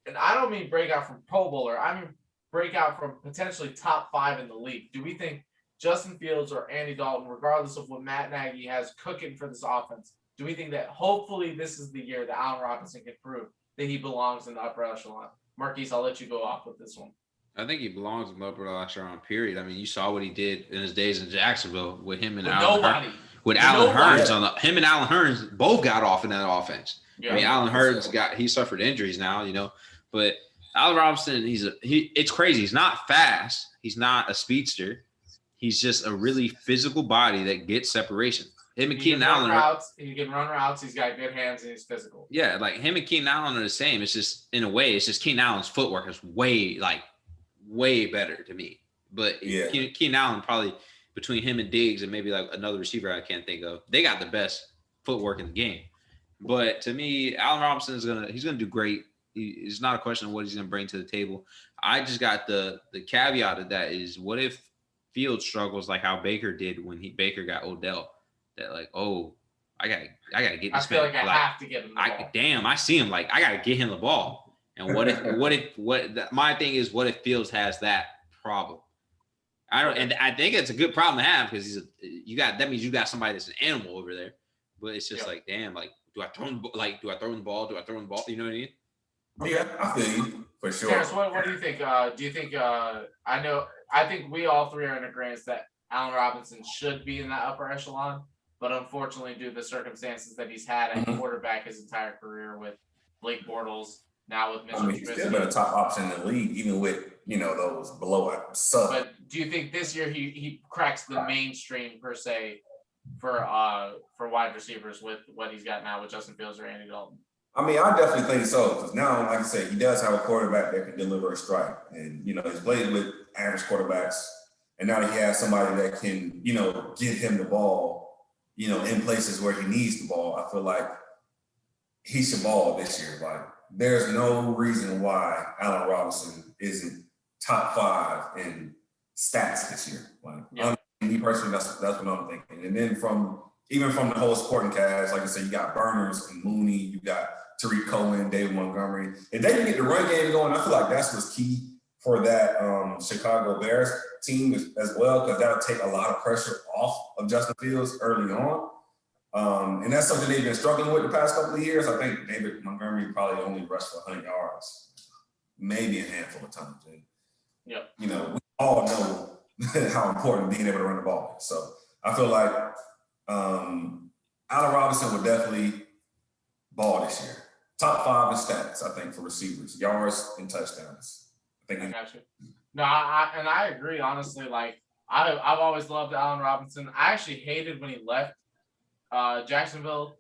Speaker 1: and I don't mean breakout from Pro Bowler, I mean breakout from potentially top 5 in the league. Do we think Justin Fields or Andy Dalton, regardless of what Matt Nagy has cooking for this offense, do we think that hopefully this is the year that Allen Robinson can prove that he belongs in the upper echelon? Marquise, I'll let you go off with this one.
Speaker 2: I think he belongs in the upper echelon, period. I mean, you saw what he did in his days in Jacksonville with him and Allen Hurns. Him and Allen Hurns both got off in that offense. Yeah. I mean, Allen Hurns he suffered injuries now, but Allen Robinson, it's crazy. He's not fast. He's not a speedster. He's just a really physical body that gets separation. Him and Keenan Allen
Speaker 1: he can run routes. He's got good hands and he's physical.
Speaker 2: Yeah, like him and Keenan Allen are the same. It's just in a way, it's just Keenan Allen's footwork is way better to me. But Keenan Allen probably between him and Diggs and maybe like another receiver I can't think of, they got the best footwork in the game. But to me, Allen Robinson he's gonna do great. It's not a question of what he's gonna bring to the table. I just got the caveat of that is what if Fields struggles like how Baker did when Baker got Odell? That I gotta get this.
Speaker 1: I feel like I have to get him the ball.
Speaker 2: I see him I gotta get him the ball. And my thing is what if Fields has that problem? And I think it's a good problem to have because that means you got somebody that's an animal over there. But it's just do I throw him the ball? You know what I mean?
Speaker 3: Yeah, I feel you for sure.
Speaker 1: Terrence, what do you think? Do you think I think we all three are in agreement that Allen Robinson should be in that upper echelon, but unfortunately, due to the circumstances that he's had at quarterback his entire career with Blake Bortles, now with Mitchell
Speaker 3: He's still
Speaker 1: Trubisky.
Speaker 3: been a top option in the league, even with those below sub.
Speaker 1: But do you think this year he cracks the mainstream per se for wide receivers with what he's got now with Justin Fields or Andy Dalton?
Speaker 3: I mean, I definitely think so, because now, like I said, he does have a quarterback that can deliver a strike. And, he's played with average quarterbacks. And now he has somebody that can, get him the ball, in places where he needs the ball. I feel like he should ball this year. Like, there's no reason why Allen Robinson isn't top 5 in stats this year. Like, me personally, that's what I'm thinking. And then even from the whole supporting cast, like I said, you got Burners and Mooney, you got Tariq Cohen, David Montgomery. If they can get the run game going, I feel like that's what's key for that Chicago Bears team as well, because that'll take a lot of pressure off of Justin Fields early on. And that's something they've been struggling with the past couple of years. I think David Montgomery probably only rushed for 100 yards, maybe a handful of times. And, we all know how important being able to run the ball is. So I feel like Allen Robinson would definitely ball this year. Top 5 in stats, I think, for receivers, yards and touchdowns.
Speaker 1: I got you. No, I agree. Honestly, like I've always loved Allen Robinson. I actually hated when he left Jacksonville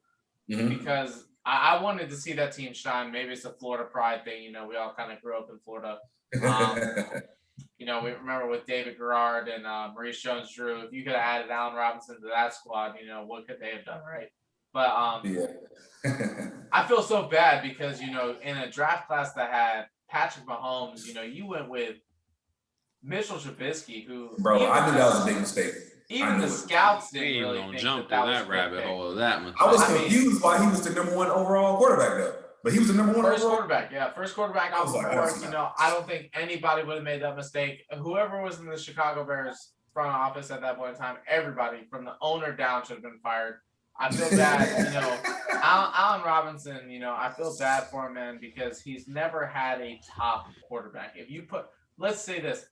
Speaker 1: because I wanted to see that team shine. Maybe it's a Florida pride thing. We all kind of grew up in Florida. We remember with David Garrard and Maurice Jones-Drew. If you could have added Allen Robinson to that squad, what could they have done, right? But I feel so bad because in a draft class that had Patrick Mahomes, you went with Mitchell Trubisky, who
Speaker 3: I knew that was a big mistake.
Speaker 1: Even the scouts didn't really think
Speaker 2: jump
Speaker 1: that
Speaker 2: that rabbit hole of that one.
Speaker 3: I was confused why he was the number 1 overall quarterback though. But he was the number 1
Speaker 1: first quarterback. Yeah, first quarterback off the board. I don't think anybody would have made that mistake. Whoever was in the Chicago Bears front office at that point in time, everybody from the owner down should have been fired. I feel bad, Allen Robinson, I feel bad for him, man, because he's never had a top quarterback. If you let's say this,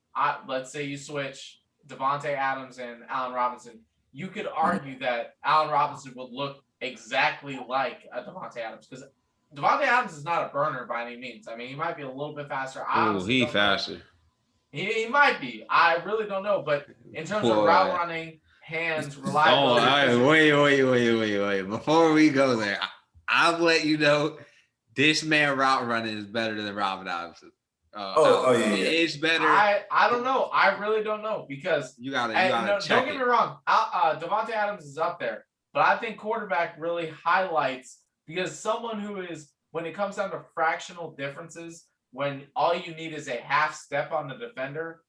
Speaker 1: let's say you switch Devontae Adams and Allen Robinson, you could argue that Allen Robinson would look exactly like a Devontae Adams, because Devontae Adams is not a burner by any means. I mean, he might be a little bit faster.
Speaker 2: He's faster.
Speaker 1: He might be. I really don't know, but in terms of route running, hands, reliability.
Speaker 2: Wait. Before we go there, I'll let you know this man route running is better than Robin Robinson.
Speaker 3: Yeah.
Speaker 2: It's better.
Speaker 1: I don't know. I really don't know, because
Speaker 2: you gotta check
Speaker 1: don't get me wrong. Devontae Adams is up there, but I think quarterback really highlights, because someone who is, when it comes down to fractional differences, when all you need is a half step on the defender,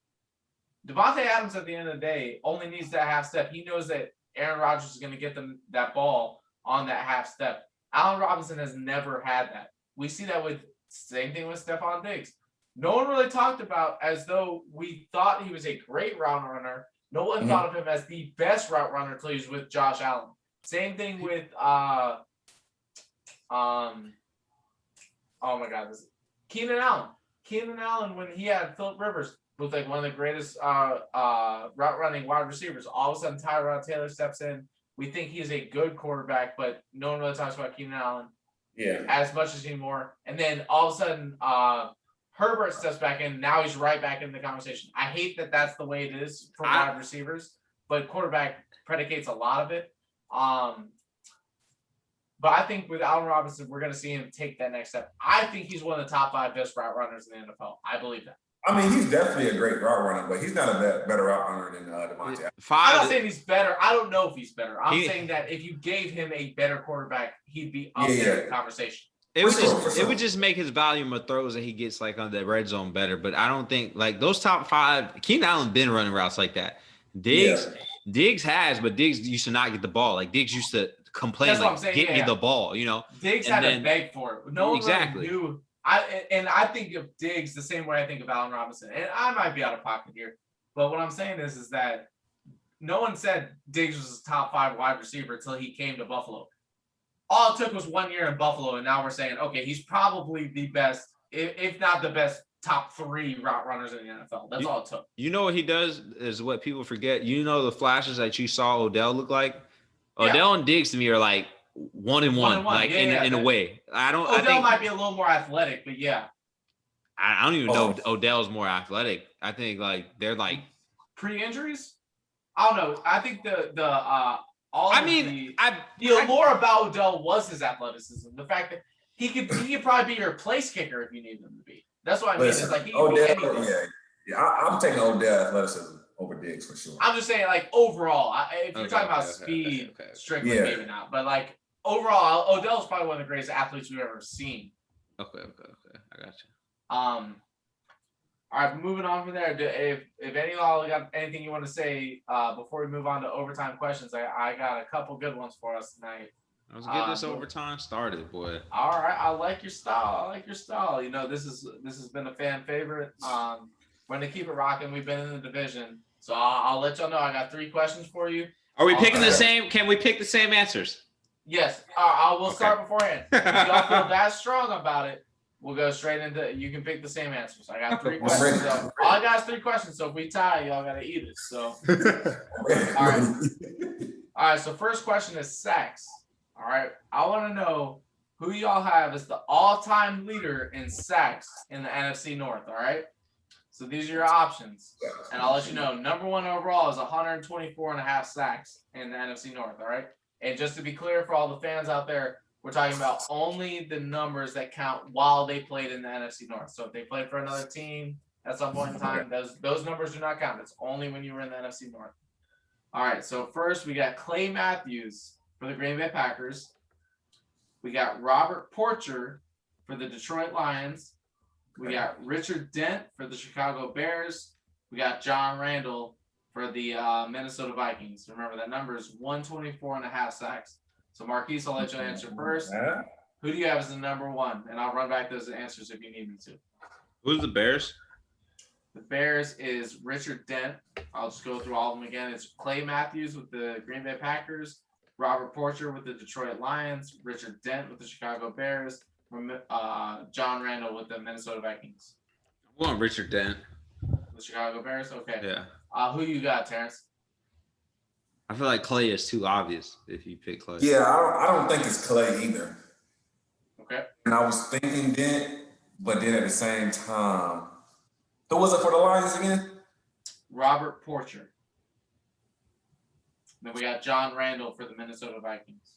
Speaker 1: Devontae Adams at the end of the day only needs that half step. He knows that Aaron Rodgers is going to get them that ball on that half step. Allen Robinson has never had that. We see that same thing with Stephon Diggs. No one really talked about, as though we thought he was a great route runner. No one thought of him as the best route runner until he was with Josh Allen. Same thing with Keenan Allen. Keenan Allen, when he had Phillip Rivers, was like one of the greatest route running wide receivers. All of a sudden, Tyrod Taylor steps in. We think he's a good quarterback, but no one really talks about Keenan Allen as much as anymore. And then all of a sudden, Herbert steps back in. Now he's right back in the conversation. I hate that that's the way it is for wide receivers, but quarterback predicates a lot of it. But I think with Allen Robinson, we're going to see him take that next step. I think he's one of the top 5 best route runners in the NFL. I believe that.
Speaker 3: I mean, he's definitely a great route runner, but he's not a better route runner than Devontae Adams.
Speaker 1: I'm not saying he's better. I don't know if he's better. I'm saying that if you gave him a better quarterback, he'd be up there in the conversation.
Speaker 2: It would just make his volume of throws that he gets like on the red zone better. But I don't think like those top 5. Keenan Allen been running routes like that. Diggs has, but Diggs used to not get the ball. Like Diggs used to complain, get me the ball.
Speaker 1: Diggs had to beg for it. No one really knew. I think of Diggs the same way I think of Allen Robinson, and I might be out of pocket here, but what I'm saying is that no one said Diggs was a top 5 wide receiver until he came to Buffalo. All it took was 1 year in Buffalo, and now we're saying, okay, he's probably the best if not the best top 3 route runners in the NFL. That's all it took.
Speaker 2: You know what he does is what people forget. You know the flashes that you saw Odell look like?
Speaker 1: Yeah.
Speaker 2: Odell and Diggs to me are like 1-1, like in a way.
Speaker 1: Odell I think might be a little more athletic, but yeah.
Speaker 2: I don't even know if Odell's more athletic. I think like they're like
Speaker 1: pre-injuries. I don't know. I think the allure about Odell was his athleticism. The fact that he could probably be your place kicker if you need him to be. That's what I mean. It's like he could be anything.
Speaker 3: I'm taking Odell athleticism over Diggs for sure.
Speaker 1: I'm just saying, like overall, if you're talking about speed, strictly maybe not, but like overall, Odell's probably one of the greatest athletes we've ever seen.
Speaker 2: Okay, I got you.
Speaker 1: All right, moving on from there. If any of y'all got anything you want to say before we move on to overtime questions, I got a couple good ones for us tonight.
Speaker 2: Let's get this overtime started, boy.
Speaker 1: All right, I like your style. You know, this has been a fan favorite. We're gonna keep it rocking. We've been in the division, so I'll let y'all know. I got 3 questions for you.
Speaker 2: Are we picking the same? Can we pick the same answers?
Speaker 1: Yes. I will start beforehand. If y'all feel that strong about it, we'll go straight into. You can pick the same answers. I got 3 questions. So all I got is 3 questions. So if we tie, y'all gotta eat it. So all right. So first question is sacks. All right. I want to know who y'all have as the all-time leader in sacks in the NFC North. All right. So these are your options, and I'll let you know. Number 1 overall is 124.5 sacks in the NFC North. All right. And just to be clear for all the fans out there, we're talking about only the numbers that count while they played in the NFC North. So if they played for another team at some point in time, those numbers do not count. It's only when you were in the NFC North. All right. So first we got Clay Matthews for the Green Bay Packers. We got Robert Porcher for the Detroit Lions. We got Richard Dent for the Chicago Bears. We got John Randall for the Minnesota Vikings. Remember, that number is 124.5 sacks. So, Marquise, I'll let you answer first. Who do you have as the number 1? And I'll run back those answers if you need me to.
Speaker 2: Who's the Bears?
Speaker 1: The Bears is Richard Dent. I'll just go through all of them again. It's Clay Matthews with the Green Bay Packers, Robert Porcher with the Detroit Lions, Richard Dent with the Chicago Bears, John Randall with the Minnesota Vikings.
Speaker 2: I'm going Richard Dent.
Speaker 1: The Chicago Bears? Okay.
Speaker 2: Yeah.
Speaker 1: Who you got, Terrence?
Speaker 2: I feel like Clay is too obvious if you pick Clay.
Speaker 3: Yeah, I don't think it's Clay either.
Speaker 1: Okay.
Speaker 3: And I was thinking Dent, but then at the same time, who was it for the Lions again?
Speaker 1: Robert Porcher. Then we got John Randall for the Minnesota Vikings.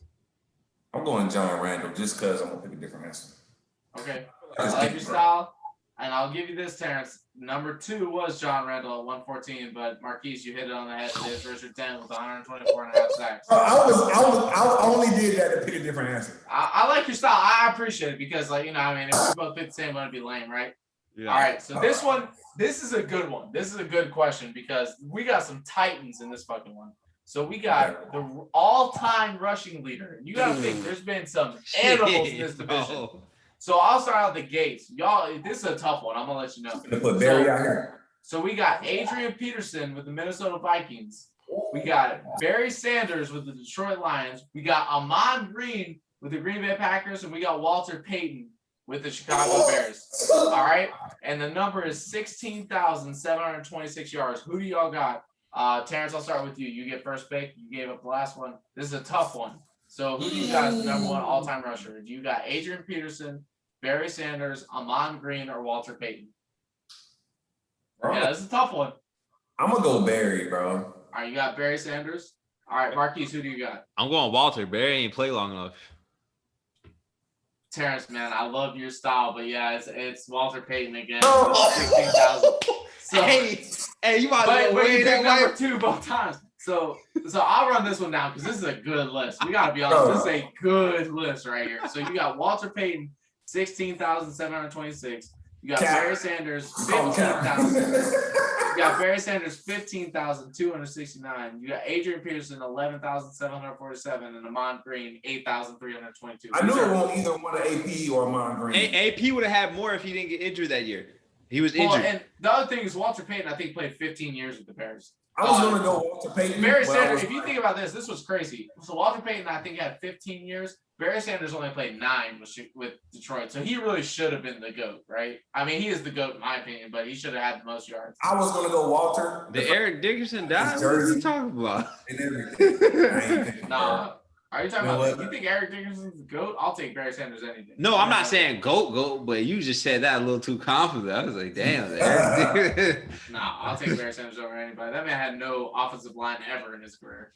Speaker 3: I'm going John Randall just because I'm going to pick a different answer.
Speaker 1: Okay. I like your style. And I'll give you this, Terrence. Number 2 was John Randall at 114, but Marquise, you hit it on the head. It is Richard Dent with 124.5 sacks.
Speaker 3: I only did that to pick a different answer.
Speaker 1: I like your style. I appreciate it because, like, you know, I mean, if we both pick the same one, it'd be lame, right? Yeah. All right. So this one, this is a good one. This is a good question because we got some titans in this fucking one. So we got the all-time rushing leader. You got to think there's been some animals in this division. So I'll start out the gates. Y'all, this is a tough one. I'm going to let you know.
Speaker 3: Put Barry out here.
Speaker 1: So we got Adrian Peterson with the Minnesota Vikings. We got Barry Sanders with the Detroit Lions. We got Ahman Green with the Green Bay Packers. And we got Walter Payton with the Chicago Bears. All right? And the number is 16,726 yards. Who do y'all got? Terrence, I'll start with you. You get first pick. You gave up the last one. This is a tough one. So who do you got as the number 1 all-time rusher? Do you got Adrian Peterson, Barry Sanders, Ahman Green, or Walter Payton? Bro, yeah, this is a tough one.
Speaker 3: I'm going to go Barry, bro.
Speaker 1: All right, you got Barry Sanders. All right, Marquise, who do you got?
Speaker 2: I'm going Walter. Barry ain't play long enough.
Speaker 1: Terrence, man, I love your style, but yeah, it's Walter Payton again. 16,000. So, hey, you might as well win that number 2 both times. So I'll run this one down because this is a good list. We got to be honest. This is a good list right here. So you got Walter Payton, 16,726. You got Barry Sanders, 15,000. You got Barry Sanders, 15,269. You got Adrian Peterson, 11,747, and Ahman Green, 8,322.
Speaker 3: I knew it won't either one of AP or Ahman Green.
Speaker 2: AP would have had more if he didn't get injured that year. He was injured.
Speaker 1: And the other thing is Walter Payton, I think, played 15 years with the Bears.
Speaker 3: I was going to go Walter Payton.
Speaker 1: Barry Sanders, if you think about this was crazy. So Walter Payton, I think, had 15 years. Barry Sanders only played 9 with Detroit, so he really should have been the GOAT, right? I mean, he is the GOAT in my opinion, but he should have had the most yards.
Speaker 3: I was gonna go Walter.
Speaker 2: Did Eric Dickerson die?
Speaker 3: His
Speaker 2: What are you
Speaker 3: jersey.
Speaker 2: talking about?
Speaker 3: And everything. I ain't thinking
Speaker 1: Nah. Are you talking
Speaker 3: You know
Speaker 1: about?
Speaker 3: what?
Speaker 1: You think Eric Dickerson's the GOAT? I'll take Barry Sanders anything.
Speaker 2: No, I'm not saying GOAT, but you just said that a little too confident. I was like, damn. Eric.
Speaker 1: Nah, I'll take Barry Sanders over anybody. That man had no offensive line ever in his career.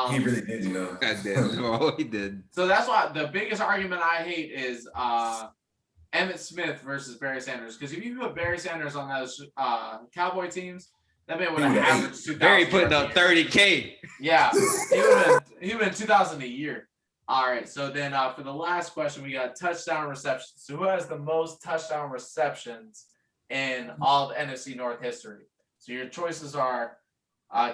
Speaker 3: He really did, you know.
Speaker 2: God damn, oh, he did.
Speaker 1: So that's why the biggest argument I hate is Emmitt Smith versus Barry Sanders. Because if you put Barry Sanders on those Cowboy teams, that man would have averaged 2,000.
Speaker 2: Barry putting up 30K.
Speaker 1: Yeah, he would have 2,000 a year. All right, so then for the last question, we got touchdown receptions. So who has the most touchdown receptions in all of NFC North history? So your choices are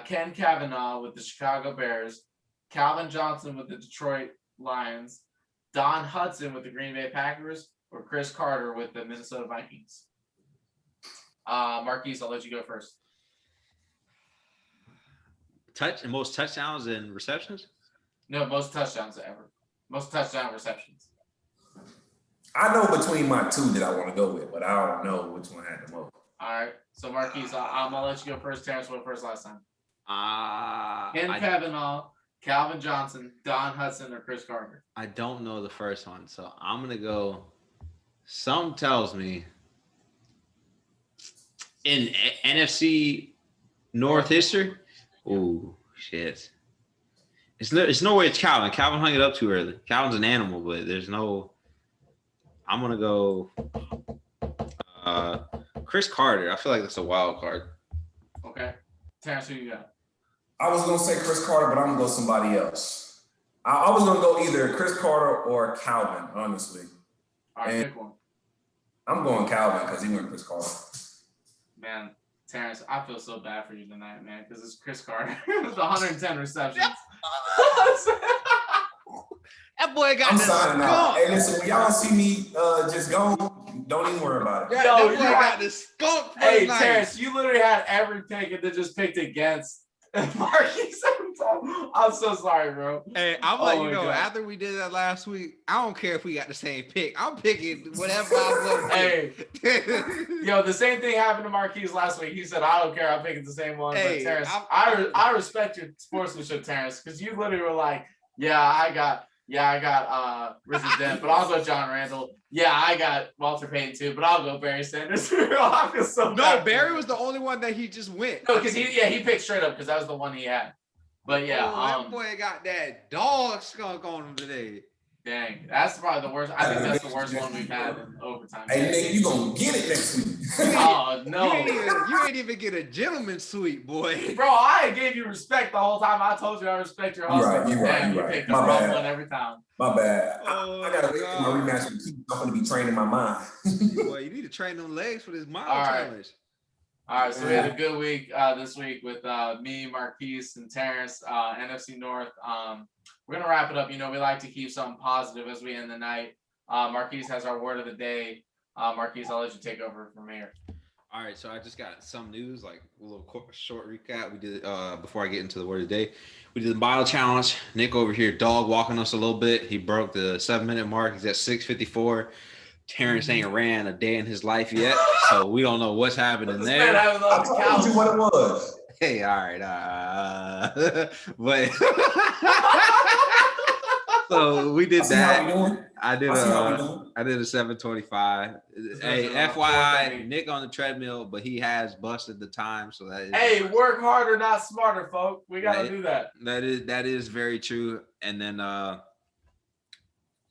Speaker 1: Ken Kavanaugh with the Chicago Bears, Calvin Johnson with the Detroit Lions, Don Hudson with the Green Bay Packers, or Chris Carter with the Minnesota Vikings. Marquise, I'll let you go first.
Speaker 2: Most touchdowns and receptions?
Speaker 1: No, most touchdowns ever. Most touchdown receptions.
Speaker 3: I know between my two that I want to go with, but I don't know which one had the most.
Speaker 1: All right. So Marquise, I'm gonna let you go first. Terrence went first last time. Ken
Speaker 2: I
Speaker 1: Kavanaugh, Calvin Johnson, Don Hudson, or Chris Carter.
Speaker 2: I don't know the first one, so I'm gonna go. Some tells me in NFC North history. Oh shit! It's no way it's Calvin. Calvin hung it up too early. Calvin's an animal, but there's no. I'm gonna go. Chris Carter. I feel like that's a wild card.
Speaker 1: Okay. Terrence, who you got?
Speaker 3: I was gonna say Chris Carter, but I'm gonna go somebody else. I was gonna go either Chris Carter or Calvin, honestly.
Speaker 1: All right, pick one.
Speaker 3: I'm going Calvin because he went Chris Carter.
Speaker 1: Man, Terrence, I feel so bad for you tonight, man, because it's Chris Carter with 110 receptions.
Speaker 2: That boy got
Speaker 3: I'm
Speaker 2: the
Speaker 3: signing out.
Speaker 2: skunk.
Speaker 3: Hey, listen, when y'all see me just go, don't even worry about it.
Speaker 2: That
Speaker 1: Yo,
Speaker 2: boy
Speaker 1: you
Speaker 2: got the skunk.
Speaker 1: Hey,
Speaker 2: night.
Speaker 1: Terrence, you literally had every pick and then just picked against Marquise every time. I'm so sorry, bro.
Speaker 2: Hey, I'm
Speaker 1: Oh
Speaker 2: letting
Speaker 1: my
Speaker 2: you know,
Speaker 1: God.
Speaker 2: after we did that last week, I don't care if we got the same pick. I'm picking whatever I want.
Speaker 1: Hey, yo, the same thing happened to Marquise last week. He said, I don't care. I'm picking the same one.
Speaker 2: Hey,
Speaker 1: but Terrence, I respect your sportsmanship, Terrence, because you literally were like, I got Richard Dent, but I'll go John Randall. Yeah, I got Walter Payton too, but I'll go Barry Sanders. I feel so
Speaker 2: No,
Speaker 1: bad.
Speaker 2: Barry was the only one that he just went.
Speaker 1: No, because he picked straight up because that was the one he had. But yeah,
Speaker 2: that boy got that dog skunk on him today.
Speaker 1: dang, that's probably the worst. I think that's the worst one we've had in overtime.
Speaker 3: Hey, nigga, you gonna get it next week.
Speaker 1: Oh no,
Speaker 2: You ain't even get a gentleman's suite, boy.
Speaker 1: bro, I gave you respect the whole time. I told you I respect your hustle.
Speaker 3: You're right,
Speaker 1: Damn,
Speaker 3: you're
Speaker 1: you
Speaker 3: right.
Speaker 1: picked the
Speaker 3: My
Speaker 1: wrong
Speaker 3: bad.
Speaker 1: one every time.
Speaker 3: My bad.
Speaker 2: Oh,
Speaker 3: I gotta wait for my
Speaker 2: God.
Speaker 3: rematch with Keith. I'm gonna be training my mind.
Speaker 2: Boy, you need to train them legs for this mile
Speaker 1: All right.
Speaker 2: challenge.
Speaker 1: All right, so we had a good week this week with me, Marquise, and Terrence, NFC North. We're gonna wrap it up. You know, we like to keep something positive as we end the night. Marquise has our word of the day. Marquise, I'll let you take over from here.
Speaker 2: All right, so I just got some news, like a little short recap. We did before I get into the word of the day. We did the mile challenge. Nick over here dog walking us a little bit. He broke the 7-minute mark. He's at 6:54. Terrence ain't ran a day in his life yet, so we don't know what's happening
Speaker 1: This man
Speaker 2: there.
Speaker 1: having
Speaker 3: I
Speaker 1: on the
Speaker 3: told
Speaker 1: couch.
Speaker 3: you what it was.
Speaker 2: Hey, all right, but so we did
Speaker 3: I see how we
Speaker 2: that.
Speaker 3: doing.
Speaker 2: I did
Speaker 3: I see how we doing.
Speaker 2: I did a 7:25. Hey, FYI, Nick on the treadmill, but he has busted the time, so that is
Speaker 1: Hey, work harder, not smarter, folks. We gotta do that.
Speaker 2: that is very true. And then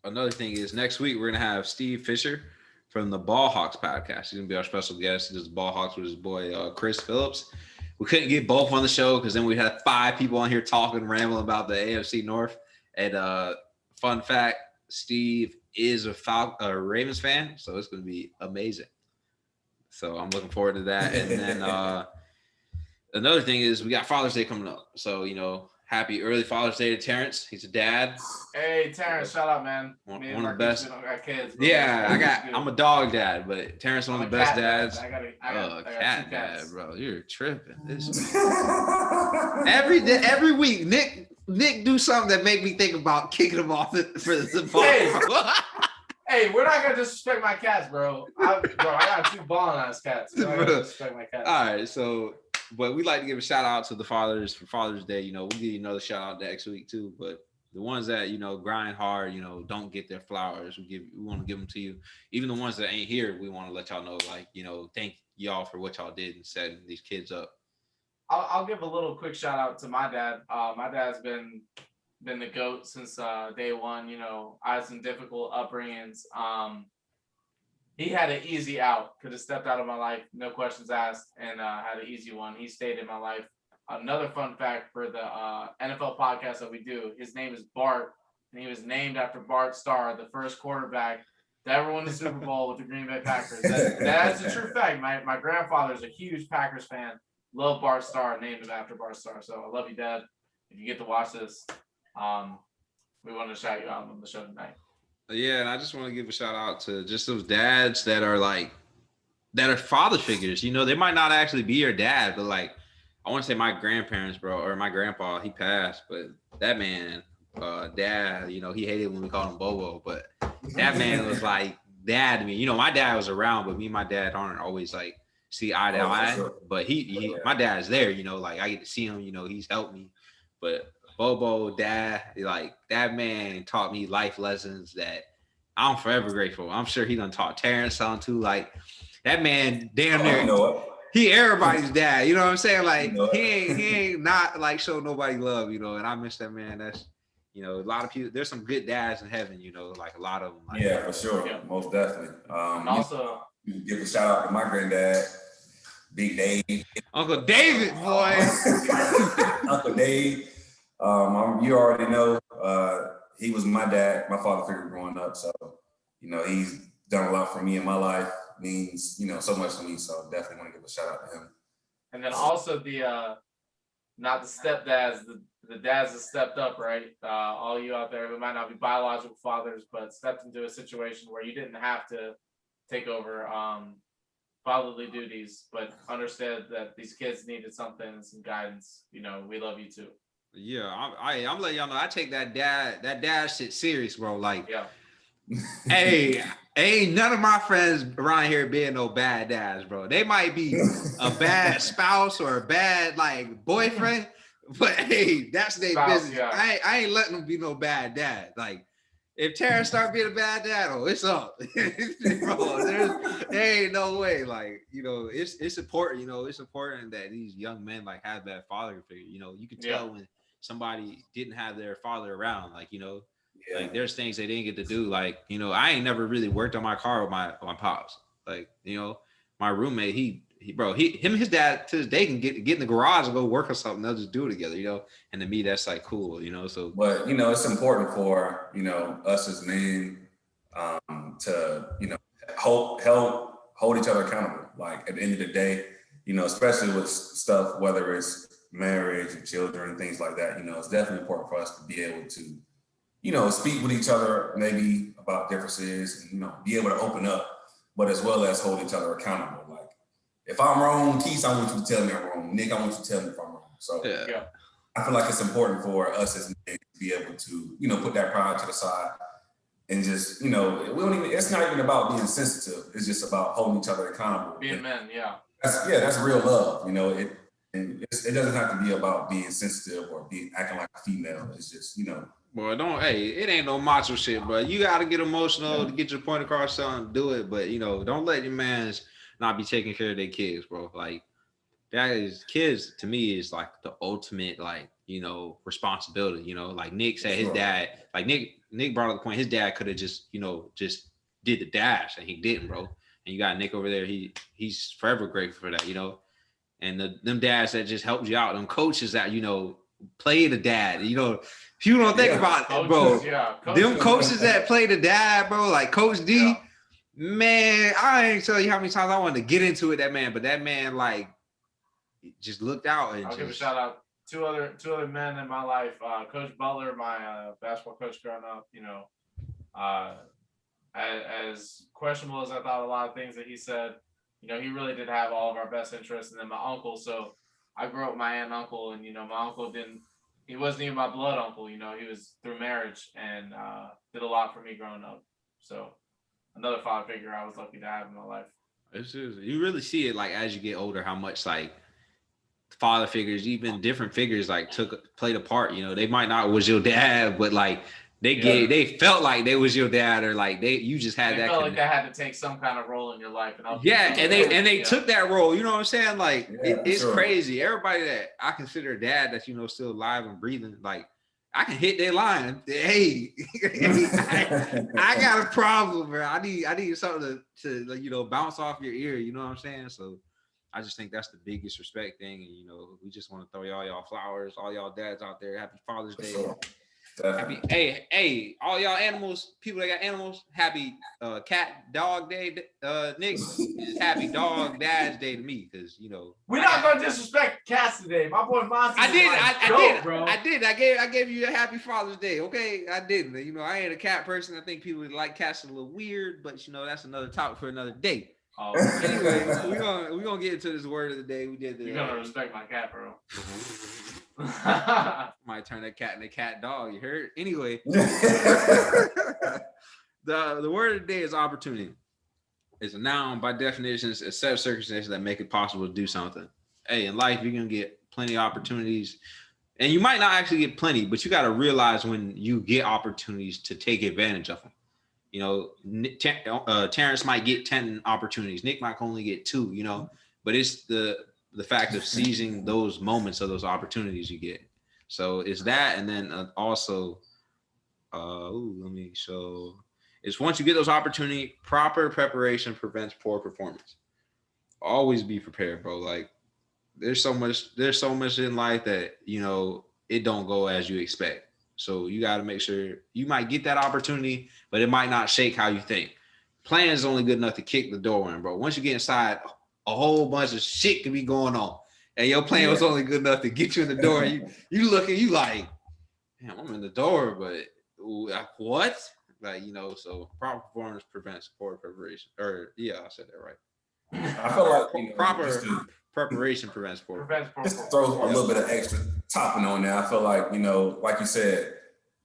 Speaker 2: another thing is next week we're gonna have Steve Fisher from the Ball Hawks podcast. He's gonna be our special guest. He does Ball Hawks with his boy Chris Phillips. We couldn't get both on the show because then we had 5 people on here talking, rambling about the AFC North. And fun fact, Steve is a Ravens fan, so it's gonna be amazing. So I'm looking forward to that. And then another thing is we got Father's Day coming up. So, you know, happy early Father's Day to Terrence. He's a dad.
Speaker 1: Hey, Terrence, shout out, man.
Speaker 2: One
Speaker 1: Me
Speaker 2: of
Speaker 1: and
Speaker 2: the
Speaker 1: Marquise,
Speaker 2: best.
Speaker 1: we don't got kids. Bro.
Speaker 2: Yeah,
Speaker 1: Good.
Speaker 2: I'm a dog dad, but Terrence one
Speaker 1: I'm
Speaker 2: of the
Speaker 1: a
Speaker 2: best
Speaker 1: cat dad.
Speaker 2: dads.
Speaker 1: I got
Speaker 2: Cat
Speaker 1: 2
Speaker 2: dad,
Speaker 1: cats.
Speaker 2: bro. You're tripping. Every week, Nick Nick do something that make me think about kicking him off for the ball.
Speaker 1: Hey, we're not gonna disrespect my cats, bro. I got 2 balling ass cats. We're not gonna disrespect my cats.
Speaker 2: All right, so but we like to give a shout out to the fathers for Father's Day. You know, we'll give you another shout out next week too. But the ones that grind hard, don't get their flowers. We want to give them to you. Even the ones that ain't here, we want to let y'all know, like, thank y'all for what y'all did and setting these kids up.
Speaker 1: I'll give a little quick shout out to my dad. My dad's been the GOAT since day one. I had some difficult upbringings. He had an easy out. Could have stepped out of my life, no questions asked, and had an easy one. He stayed in my life. Another fun fact for the NFL podcast that we do, his name is Bart, and he was named after Bart Starr, the first quarterback to ever win the Super Bowl with the Green Bay Packers. That's a true fact. My grandfather's a huge Packers fan. Love Bart Starr, named him after Bart Starr. So I love you, Dad. If you get to watch this, we want to shout you out on the show tonight.
Speaker 2: Yeah, and I just want to give a shout out to just those dads that are father figures. They might not actually be your dad, but like I want to say my grandparents, bro, or my grandpa, he passed, but that man, dad, he hated when we called him Bobo, but that man was like dad to me. My dad was around, but me and my dad aren't always like see eye to eye. Sure. But my dad's there, like I get to see him, he's helped me. But Bobo, dad, like that man taught me life lessons that I'm forever grateful. I'm sure he done taught Terrence something too. Like that man damn near he everybody's dad, you know what I'm saying? Like he ain't not like show nobody love, and I miss that man. That's a lot of people. There's some good dads in heaven, like a lot of them. Like,
Speaker 3: yeah, for sure, most definitely.
Speaker 1: And also,
Speaker 3: give a shout out to my granddad, Big Dave,
Speaker 2: Uncle David, boy,
Speaker 3: Uncle Dave. You already know, he was my dad, my father figure growing up. So, he's done a lot for me in my life. Means so much to me, so definitely want to give a shout out to him.
Speaker 1: And then also the not the stepdads, the dads that stepped up, right? All you out there who might not be biological fathers, but stepped into a situation where you didn't have to take over fatherly duties, but understood that these kids needed something and some guidance. We love you too.
Speaker 2: Yeah, I'm letting y'all know I take that dad shit serious, bro. Like,
Speaker 1: yeah.
Speaker 2: Hey, ain't none of my friends around here being no bad dads, bro. They might be a bad spouse or a bad like boyfriend, but hey, that's their business. Yeah. I ain't letting them be no bad dad. Like if Terrence start being a bad dad, it's up. Bro, there ain't no way. Like, it's important, it's important that these young men like have that father figure. You can tell when somebody didn't have their father around, like, like there's things they didn't get to do. Like, I ain't never really worked on my car with my pops. Like, my roommate, him and his dad to this day can get in the garage and go work or something. They'll just do it together, And to me, that's like cool, So,
Speaker 3: but it's important for us as men to hold each other accountable. Like at the end of the day, especially with stuff, whether it's marriage and children and things like that. It's definitely important for us to be able to speak with each other, maybe about differences, and, be able to open up, but as well as hold each other accountable. Like, if I'm wrong, Keith, I want you to tell me I'm wrong. Nick, I want you to tell me if I'm wrong. So I feel like it's important for us as men to be able to, put that pride to the side and just, it's not even about being sensitive. It's just about holding each other accountable.
Speaker 1: Being men,
Speaker 3: That's real love. It doesn't have to be about being sensitive or acting like a female. It's just,
Speaker 2: Boy, it ain't no macho shit, bro. You got to get emotional to get your point across, son, do it. But, don't let your mans not be taking care of their kids, bro. Like, kids to me is like the ultimate, like, responsibility, like Nick said his dad, like Nick brought up the point, his dad could have just did the dash and he didn't, bro. And you got Nick over there. He's forever grateful for that, and them dads that just helped you out, them coaches that, play the dad, if you don't think about it, bro, them coaches that play the dad, bro, like Coach D, man, I ain't tell you how many times I wanted to get into it, that man, like, just looked out. And
Speaker 1: I'll give a shout out. Two other men in my life, Coach Butler, my basketball coach growing up, as questionable as I thought a lot of things that he said, he really did have all of our best interests. And then my uncle, so I grew up with my aunt and uncle, and, my uncle didn't he wasn't even my blood uncle. You know, he was through marriage and did a lot for me growing up. So another father figure I was lucky to have in my life.
Speaker 2: It's just, you really see it like as you get older, how much like father figures, even different figures, like played a part. You know, they might not was your dad, but like they felt like they was your dad, or like you just had
Speaker 1: they
Speaker 2: that.
Speaker 1: Felt like they had to take some kind of role in your life and help.
Speaker 2: Yeah, and they took that role. You know what I'm saying? Like it's
Speaker 3: sure.
Speaker 2: crazy. Everybody that I consider dad that's still alive and breathing, like I can hit their line. Hey, I got a problem, bro. I need something to bounce off your ear. You know what I'm saying? So I just think that's the biggest respect thing, and we just want to throw y'all flowers, all y'all dads out there. Happy Father's Day.
Speaker 3: Sure.
Speaker 2: Happy, hey, all y'all animals, people that got animals, happy cat dog day, Nick. Happy dog dad's day to me, because
Speaker 1: we're not gonna disrespect cats today. My boy Monty. I
Speaker 2: did. I gave you a happy Father's Day. Okay, I didn't. I ain't a cat person. I think people like cats a little weird, but that's another topic for another day. Anyway, we're gonna get into this word of the day.
Speaker 1: You're gonna respect my cat, bro.
Speaker 2: Might turn that cat into cat dog. You heard? Anyway, the word of the day is opportunity. It's a noun by definition. It's a set of circumstances that make it possible to do something. Hey, in life, you're gonna get plenty of opportunities, and you might not actually get plenty, but you got to realize when you get opportunities to take advantage of them. Terrence might get 10 opportunities. Nick might only get 2. But it's the fact of seizing those moments of those opportunities you get. So it's that, and then also, it's once you get those opportunities, proper preparation prevents poor performance. Always be prepared, bro. Like there's so much in life that it don't go as you expect. So you got to make sure you might get that opportunity, but it might not shake how you think. Plan is only good enough to kick the door in, bro. Once you get inside, a whole bunch of shit can be going on. And your plan was only good enough to get you in the door. You looking, you like, damn, I'm in the door, but what? Like, so proper performance prevents poor preparation. Or I said that right.
Speaker 3: I feel like
Speaker 2: proper preparation prevents poor.
Speaker 3: Just throw a little bit of extra topping on there. I feel like, like you said,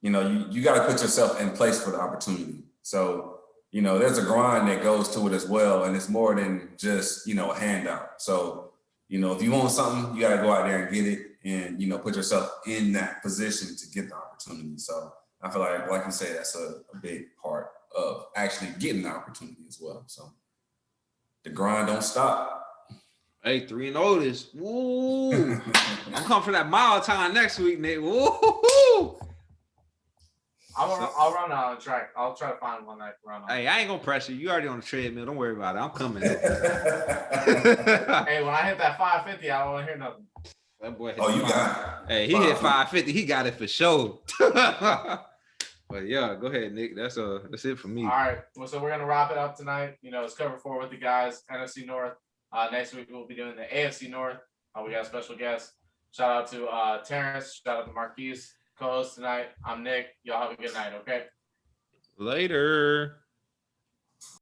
Speaker 3: you got to put yourself in place for the opportunity. So, there's a grind that goes to it as well. And it's more than just, a handout. So, if you want something, you got to go out there and get it and, put yourself in that position to get the opportunity. So I feel like you say, that's a big part of actually getting the opportunity as well. So the grind don't stop.
Speaker 2: Hey, 3-0 this. Woo! I'm coming for that mile time next week, Nick. Woo!
Speaker 1: I'll run on the track. I'll try to find one I can run on.
Speaker 2: Hey, I ain't gonna press you. You already on the treadmill. Don't worry about it. I'm coming.
Speaker 1: Hey, when I hit that 550, I don't want to hear nothing.
Speaker 2: That boy.
Speaker 3: You got
Speaker 2: it. Hey, he hit 550. He got it for sure. But yeah, go ahead, Nick. That's it for me.
Speaker 1: All right. Well, so we're gonna wrap it up tonight. It's cover 4 with the guys. NFC North. Next week we'll be doing the AFC North. We got a special guest. Shout out to Terrence. Shout out to Marquise, co-host tonight. I'm Nick. Y'all have a good night. Okay.
Speaker 2: Later.